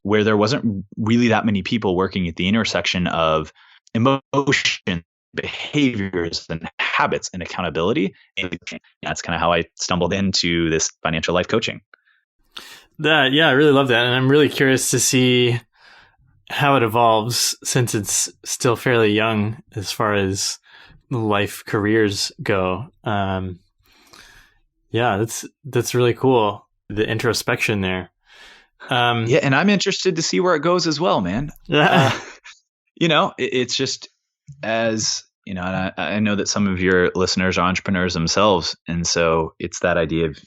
Speaker 2: where there wasn't really that many people working at the intersection of emotion, behaviors, and habits and accountability. And that's kind of how I stumbled into this financial life coaching.
Speaker 1: I really love that. And I'm really curious to see how it evolves, since it's still fairly young as far as life careers go. That's really cool. The introspection there.
Speaker 2: And I'm interested to see where it goes as well, man. It's just as, and I know that some of your listeners are entrepreneurs themselves. And so it's that idea of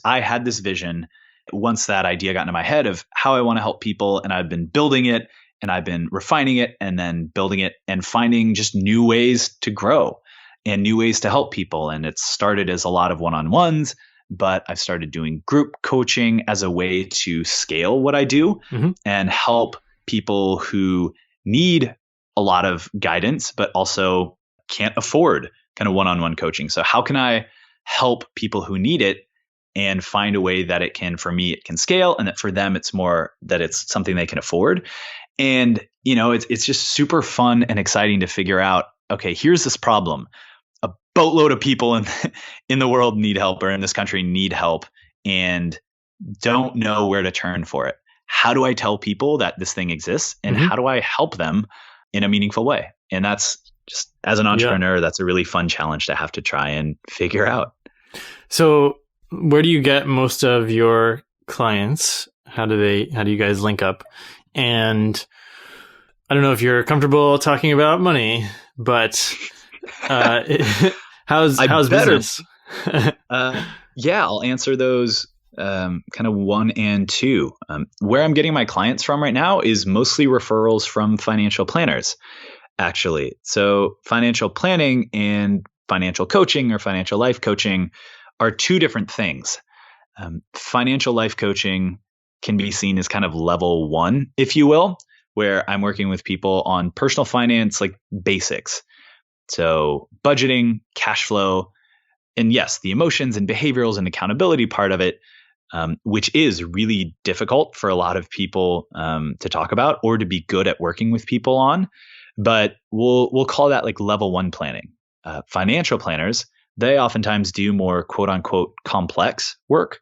Speaker 2: I had this vision once that idea got into my head of how I want to help people. And I've been building it and I've been refining it and then building it and finding just new ways to grow and new ways to help people. And it started as a lot of one-on-ones, but I've started doing group coaching as a way to scale what I do and help people who need a lot of guidance, but also can't afford kind of one-on-one coaching. So how can I help people who need it and find a way that for me, it can scale, and that for them, it's more that it's something they can afford. And, it's just super fun and exciting to figure out, okay, here's this problem. A boatload of people in the world need help, or in this country need help, and don't know where to turn for it. How do I tell people that this thing exists, and how do I help them in a meaningful way? And that's just, as an entrepreneur, that's a really fun challenge to have to try and figure out.
Speaker 1: So where do you get most of your clients? How do you guys link up? And I don't know if you're comfortable talking about money, but how's business?
Speaker 2: Yeah, I'll answer those kind of one and two. Where I'm getting my clients from right now is mostly referrals from financial planners, actually. So financial planning and financial coaching, or financial life coaching, are two different things. Financial life coaching can be seen as kind of level one, if you will, where I'm working with people on personal finance, like basics. So budgeting, cash flow, and yes, the emotions and behaviorals and accountability part of it, which is really difficult for a lot of people to talk about or to be good at working with people on. But we'll call that like level one planning. Financial planners, they oftentimes do more quote unquote complex work,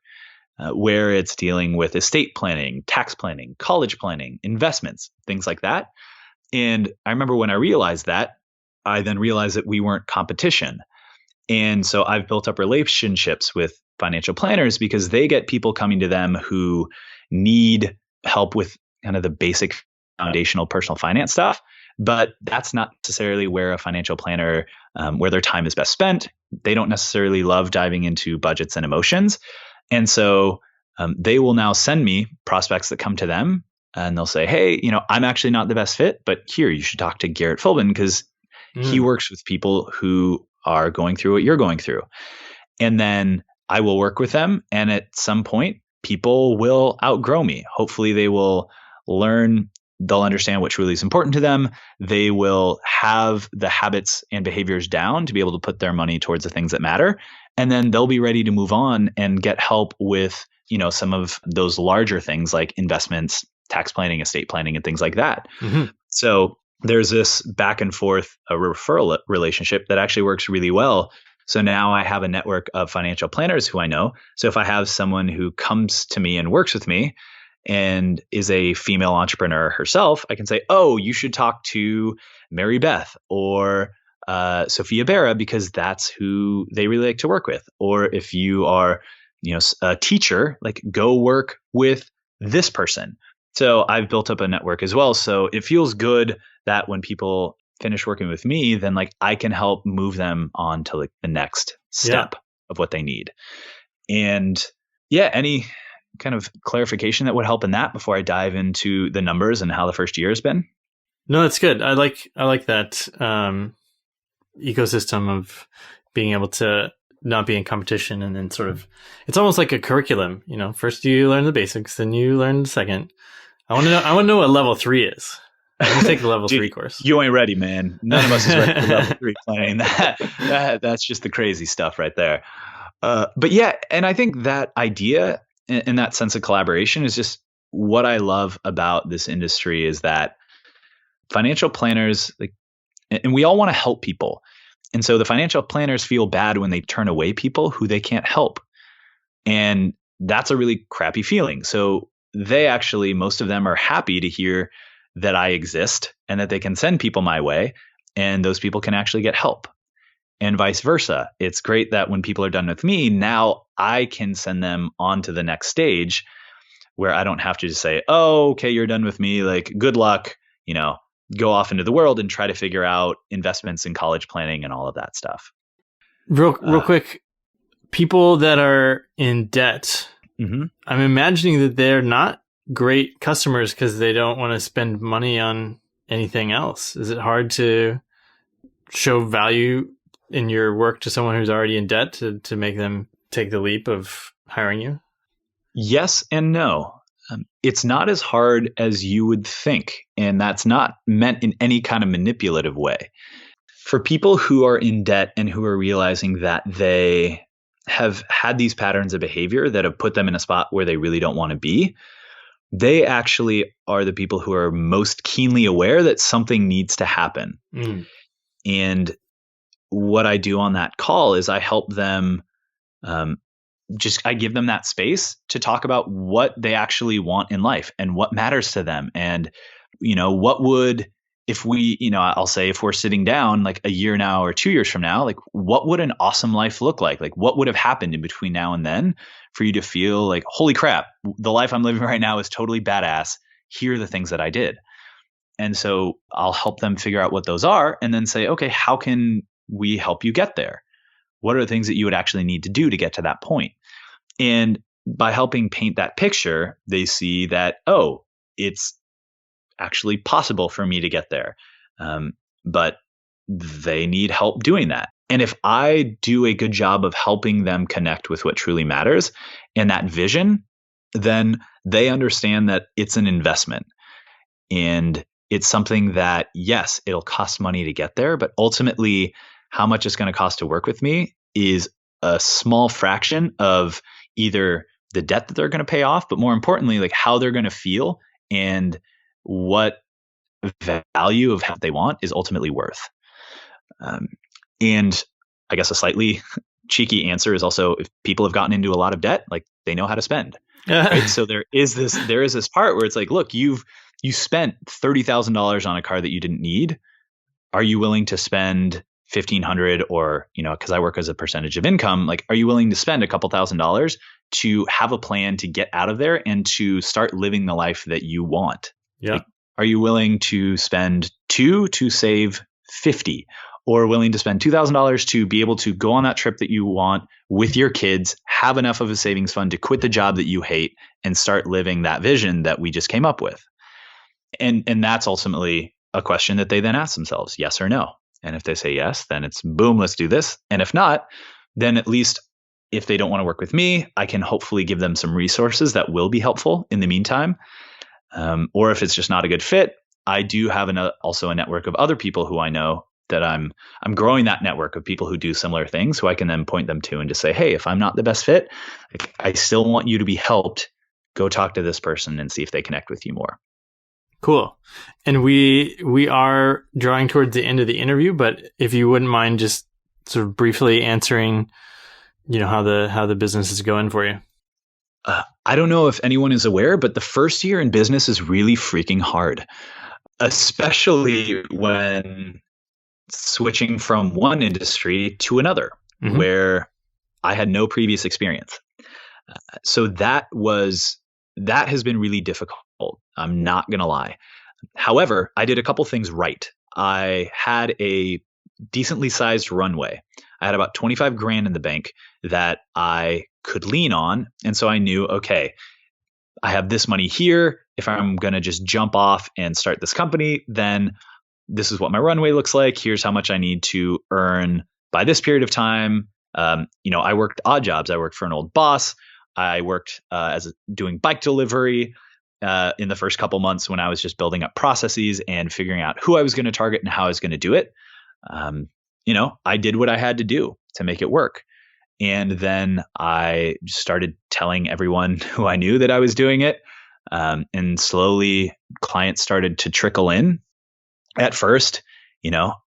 Speaker 2: where it's dealing with estate planning, tax planning, college planning, investments, things like that. And I remember when I realized that, I then realized that we weren't competition. And so I've built up relationships with financial planners because they get people coming to them who need help with kind of the basic foundational personal finance stuff. But that's not necessarily where a financial planner, where their time is best spent. They don't necessarily love diving into budgets and emotions. And so they will now send me prospects that come to them, and they'll say, hey, I'm actually not the best fit, but here, you should talk to Garrett Philbin because he works with people who are going through what you're going through. And then I will work with them. And at some point, people will outgrow me. Hopefully they will learn, they'll understand what truly is important to them. They will have the habits and behaviors down to be able to put their money towards the things that matter. And then they'll be ready to move on and get help with, some of those larger things like investments, tax planning, estate planning, and things like that. So there's this back and forth a referral relationship that actually works really well. So now I have a network of financial planners who I know. So if I have someone who comes to me and works with me and is a female entrepreneur herself, I can say, oh, you should talk to Mary Beth or Sophia Berra, because that's who they really like to work with. Or if you are, a teacher, like go work with this person. So I've built up a network as well. So it feels good that when people finish working with me, then like I can help move them on to like the next step of what they need. And any kind of clarification that would help in that before I dive into the numbers and how the first year has been?
Speaker 1: No, that's good. I like that ecosystem of being able to not be in competition, and then sort of, it's almost like a curriculum. First you learn the basics, then you learn the second. I want to know what level 3 is. I'm gonna take the level 3 course.
Speaker 2: You ain't ready, man. None of us is ready for level 3 planning. That's just the crazy stuff right there. But yeah, and I think that idea and that sense of collaboration is just what I love about this industry, is that financial planners, and we all want to help people. And so the financial planners feel bad when they turn away people who they can't help. And that's a really crappy feeling. So they actually, most of them are happy to hear that I exist and that they can send people my way, and those people can actually get help. And vice versa. It's great that when people are done with me, now I can send them on to the next stage where I don't have to just say, oh, okay, you're done with me. Like, good luck, go off into the world and try to figure out investments and college planning and all of that stuff.
Speaker 1: Real quick, people that are in debt, I'm imagining that they're not great customers because they don't want to spend money on anything else. Is it hard to show value in your work to someone who's already in debt to make them take the leap of hiring you?
Speaker 2: Yes and no. It's not as hard as you would think. And that's not meant in any kind of manipulative way. For people who are in debt and who are realizing that they have had these patterns of behavior that have put them in a spot where they really don't want to be, they actually are the people who are most keenly aware that something needs to happen. And what I do on that call is I help them, I give them that space to talk about what they actually want in life and what matters to them. And, what would, if we, I'll say if we're sitting down like a year now or 2 years from now, like what would an awesome life look like? Like what would have happened in between now and then for you to feel like, holy crap, the life I'm living right now is totally badass. Here are the things that I did. And so I'll help them figure out what those are and then say, okay, how can we help you get there? What are the things that you would actually need to do to get to that point? And by helping paint that picture, they see that, oh, it's actually possible for me to get there. But they need help doing that. And if I do a good job of helping them connect with what truly matters and that vision, then they understand that it's an investment. And it's something that, yes, it'll cost money to get there, but ultimately how much it's going to cost to work with me is a small fraction of either the debt that they're going to pay off, but more importantly, like how they're going to feel and what value of what they want is ultimately worth. And I guess a slightly cheeky answer is also if people have gotten into a lot of debt, like they know how to spend. Right? So there is this part where it's like, look, you spent $30,000 on a car that you didn't need. Are you willing to spend $1,500 or, because I work as a percentage of income, like, are you willing to spend a couple $1,000s to have a plan to get out of there and to start living the life that you want?
Speaker 1: Yeah.
Speaker 2: Like, are you willing to spend $2,000 to save $50,000 or willing to spend $2,000 to be able to go on that trip that you want with your kids, have enough of a savings fund to quit the job that you hate and start living that vision that we just came up with? And that's ultimately a question that they then ask themselves, yes or no. And if they say yes, then it's boom, let's do this. And if not, then at least if they don't want to work with me, I can hopefully give them some resources that will be helpful in the meantime. Or if it's just not a good fit, I do have also a network of other people who I know that I'm growing that network of people who do similar things who I can then point them to and just say, hey, if I'm not the best fit, I still want you to be helped. Go talk to this person and see if they connect with you more.
Speaker 1: Cool. And we are drawing towards the end of the interview, but if you wouldn't mind just sort of briefly answering, how the business is going for you.
Speaker 2: I don't know if anyone is aware, but the first year in business is really freaking hard, especially when switching from one industry to another where I had no previous experience. So that has been really difficult. I'm not going to lie. However, I did a couple things right. I had a decently sized runway. I had about 25 grand in the bank that I could lean on. And so I knew, okay, I have this money here. If I'm going to just jump off and start this company, then this is what my runway looks like. Here's how much I need to earn by this period of time. I worked odd jobs. I worked for an old boss. I worked doing bike delivery in the first couple months when I was just building up processes and figuring out who I was going to target and how I was going to do it. I did what I had to do to make it work. And then I started telling everyone who I knew that I was doing it. And slowly clients started to trickle in. At first,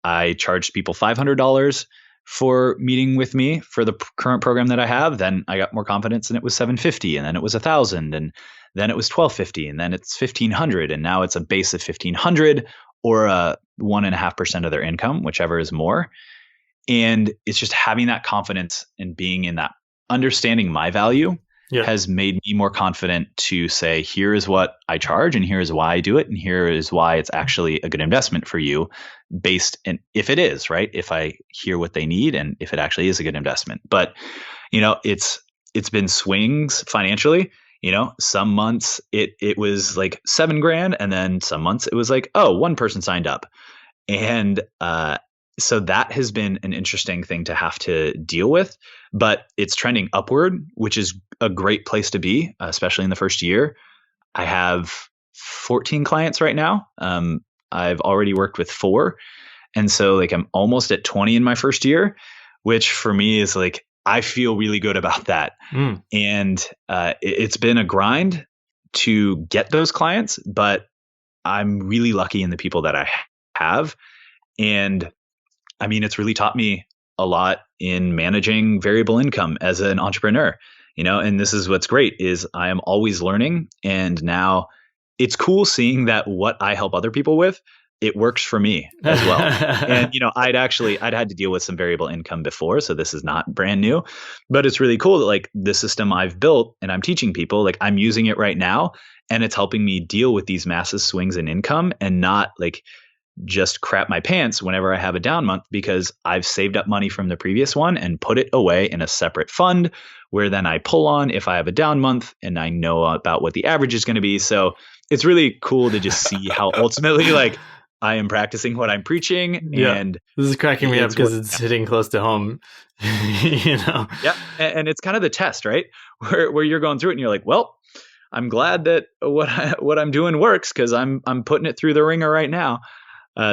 Speaker 2: I charged people $500 for meeting with me for the current program that I have. Then I got more confidence and it was $750, and then it was $1,000, and then it was $1,250, and then it's $1,500, and now it's a base of $1,500 or 1.5% of their income, whichever is more. And it's just having that confidence and being in that understanding my value has made me more confident to say, here is what I charge and here is why I do it. And here is why it's actually a good investment for you based in if it is, right? If I hear what they need and if it actually is a good investment. But, it's been swings financially. Some months it was like $7,000, and then some months it was like, one person signed up. And, so that has been an interesting thing to have to deal with, but it's trending upward, which is a great place to be, especially in the first year. I have 14 clients right now. I've already worked with 4. And so like I'm almost at 20 in my first year, which for me is like, I feel really good about that. And it's been a grind to get those clients, but I'm really lucky in the people that I have. And I mean, it's really taught me a lot in managing variable income as an entrepreneur, and this is what's great is I am always learning. And now it's cool seeing that what I help other people with, it works for me as well. And, I'd had to deal with some variable income before, so this is not brand new, but it's really cool that like the system I've built and I'm teaching people, like I'm using it right now and it's helping me deal with these massive swings in income and not like just crap my pants whenever I have a down month, because I've saved up money from the previous one and put it away in a separate fund where then I pull on if I have a down month and I know about what the average is going to be. So it's really cool to just see how ultimately like I am practicing what I'm preaching.
Speaker 1: Yeah.
Speaker 2: And
Speaker 1: this is cracking me up because it's hitting close to home,
Speaker 2: Yeah. And it's kind of the test, right? Where you're going through it and you're like, well, I'm glad that what I'm doing works because I'm putting it through the ringer right now.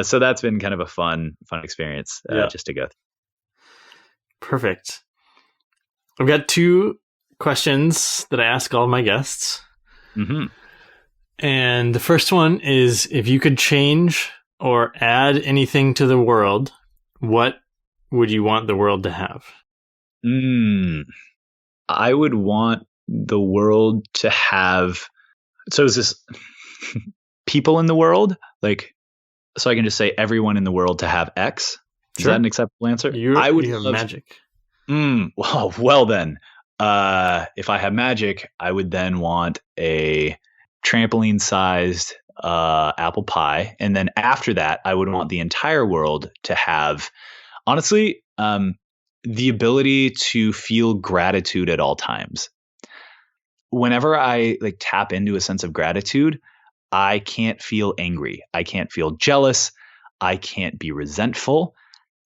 Speaker 2: So that's been kind of a fun experience just to go through.
Speaker 1: Perfect. I've got 2 questions that I ask all of my guests.
Speaker 2: Mm-hmm.
Speaker 1: And the first one is, if you could change or add anything to the world, what would you want the world to have?
Speaker 2: I would want the world to have, so is this people in the world? Like, so I can just say everyone in the world to have X? Is that an acceptable answer?
Speaker 1: I would have magic.
Speaker 2: Well then, if I have magic, I would then want a trampoline-sized apple pie. And then after that, I would want the entire world to have, honestly, the ability to feel gratitude at all times. Whenever I like tap into a sense of gratitude, I can't feel angry. I can't feel jealous. I can't be resentful.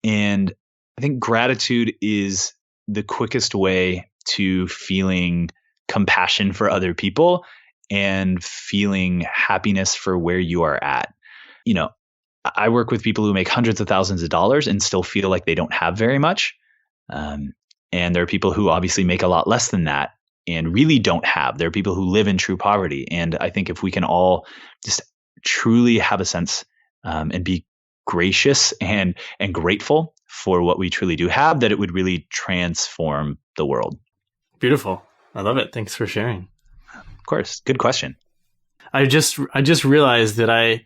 Speaker 2: And I think gratitude is the quickest way to feeling compassion for other people and feeling happiness for where you are at. I work with people who make hundreds of thousands of dollars and still feel like they don't have very much. And there are people who obviously make a lot less than that and really don't have. There are people who live in true poverty. And I think if we can all just truly have a sense and be gracious and grateful for what we truly do have, that it would really transform the world.
Speaker 1: Beautiful. I love it. Thanks for sharing.
Speaker 2: Of course. Good question.
Speaker 1: I just realized that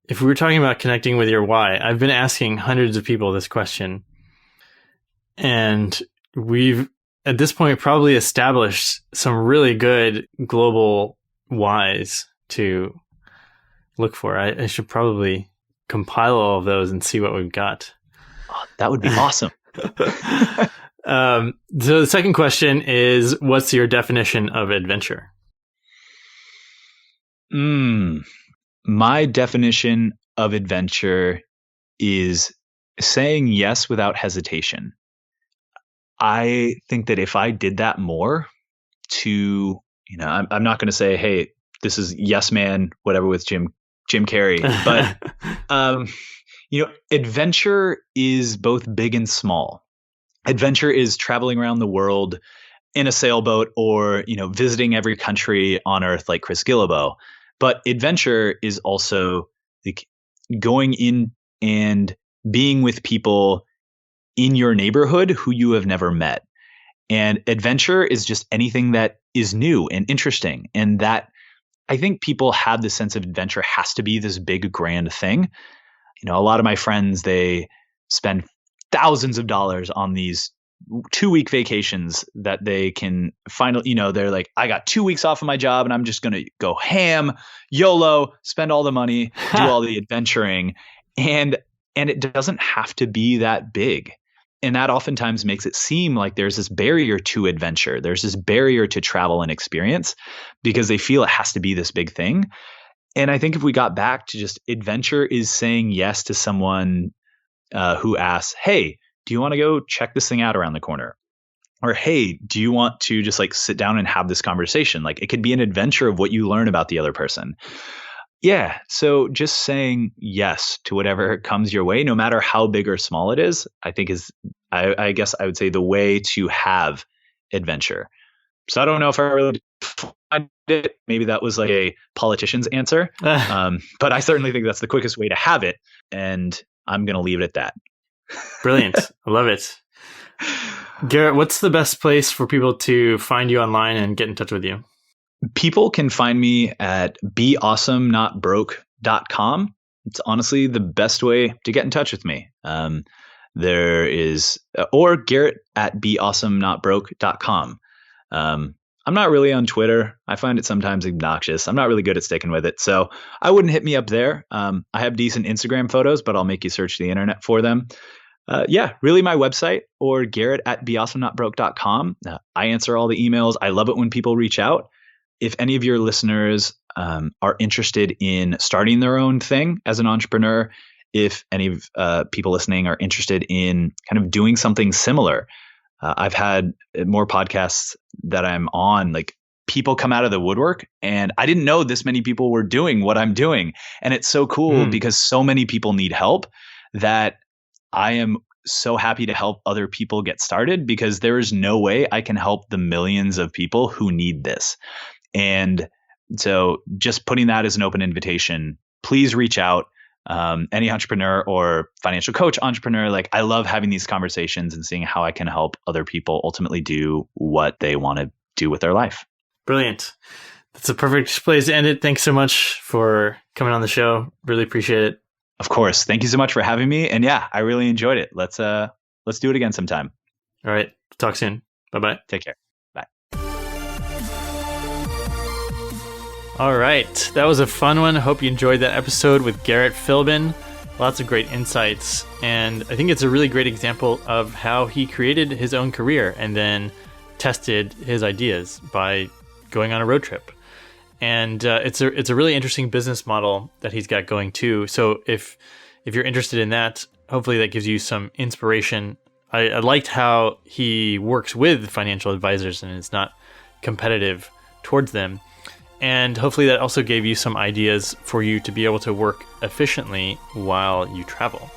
Speaker 1: if we were talking about connecting with your why, I've been asking hundreds of people this question. And we've, at this point, probably established some really good global whys to look for. I should probably compile all of those and see what we've got.
Speaker 2: Oh, that would be awesome.
Speaker 1: So the second question is, what's your definition of adventure?
Speaker 2: My definition of adventure is saying yes without hesitation. I think that if I did that more to, I'm not going to say, hey, this is Yes Man, whatever with Jim Carrey, but, adventure is both big and small. Adventure is traveling around the world in a sailboat or, visiting every country on earth like Chris Gillibo. But adventure is also like going in and being with people in your neighborhood who you have never met. And adventure is just anything that is new and interesting. And that, I think people have the sense of adventure has to be this big, grand thing. A lot of my friends, they spend thousands of dollars on these 2-week vacations that they can finally, they're like, I got 2 weeks off of my job and I'm just going to go ham, YOLO, spend all the money, do all the adventuring. And it doesn't have to be that big. And that oftentimes makes it seem like there's this barrier to adventure. There's this barrier to travel and experience because they feel it has to be this big thing. And I think if we got back to just adventure is saying yes to someone who asks, hey, do you want to go check this thing out around the corner? Or, hey, do you want to just like sit down and have this conversation? Like it could be an adventure of what you learn about the other person. Yeah. So just saying yes to whatever comes your way, no matter how big or small it is, I think I guess I would say the way to have adventure. So I don't know if I really defined it. Maybe that was like a politician's answer. But I certainly think that's the quickest way to have it. And I'm going to leave it at that.
Speaker 1: Brilliant. I love it. Garrett, what's the best place for people to find you online and get in touch with you?
Speaker 2: People can find me at beawesomenotbroke.com. It's honestly the best way to get in touch with me. There is, or Garrett at beawesomenotbroke.com. I'm not really on Twitter. I find it sometimes obnoxious. I'm not really good at sticking with it. So I wouldn't hit me up there. I have decent Instagram photos, but I'll make you search the internet for them. Really my website or Garrett at beawesomenotbroke.com. I answer all the emails. I love it when people reach out. If any of your listeners are interested in starting their own thing as an entrepreneur, if any of people listening are interested in kind of doing something similar, I've had more podcasts that I'm on, like people come out of the woodwork and I didn't know this many people were doing what I'm doing. And it's so cool because so many people need help that I am so happy to help other people get started, because there is no way I can help the millions of people who need this. And so just putting that as an open invitation, please reach out. Any entrepreneur or financial coach entrepreneur, like I love having these conversations and seeing how I can help other people ultimately do what they want to do with their life.
Speaker 1: Brilliant. That's a perfect place to end it. Thanks so much for coming on the show. Really appreciate it.
Speaker 2: Of course. Thank you so much for having me. And yeah, I really enjoyed it. Let's do it again sometime.
Speaker 1: All right. Talk soon. Bye-bye.
Speaker 2: Take care. Bye.
Speaker 1: All right. That was a fun one. Hope you enjoyed that episode with Garrett Philbin. Lots of great insights. And I think it's a really great example of how he created his own career and then tested his ideas by going on a road trip. And it's a really interesting business model that he's got going too. So if you're interested in that, hopefully that gives you some inspiration. I liked how he works with financial advisors and is not competitive towards them. And hopefully that also gave you some ideas for you to be able to work efficiently while you travel.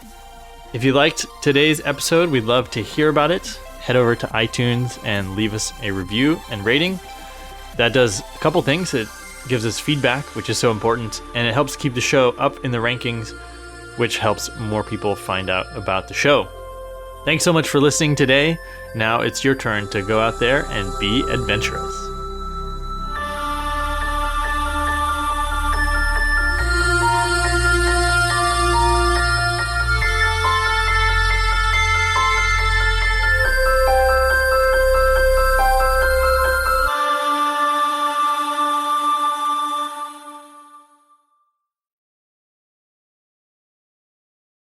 Speaker 1: If you liked today's episode, we'd love to hear about it. Head over to iTunes and leave us a review and rating. That does a couple things. It gives us feedback, which is so important, and it helps keep the show up in the rankings, which helps more people find out about the show. Thanks so much for listening today. Now it's your turn to go out there and be adventurous.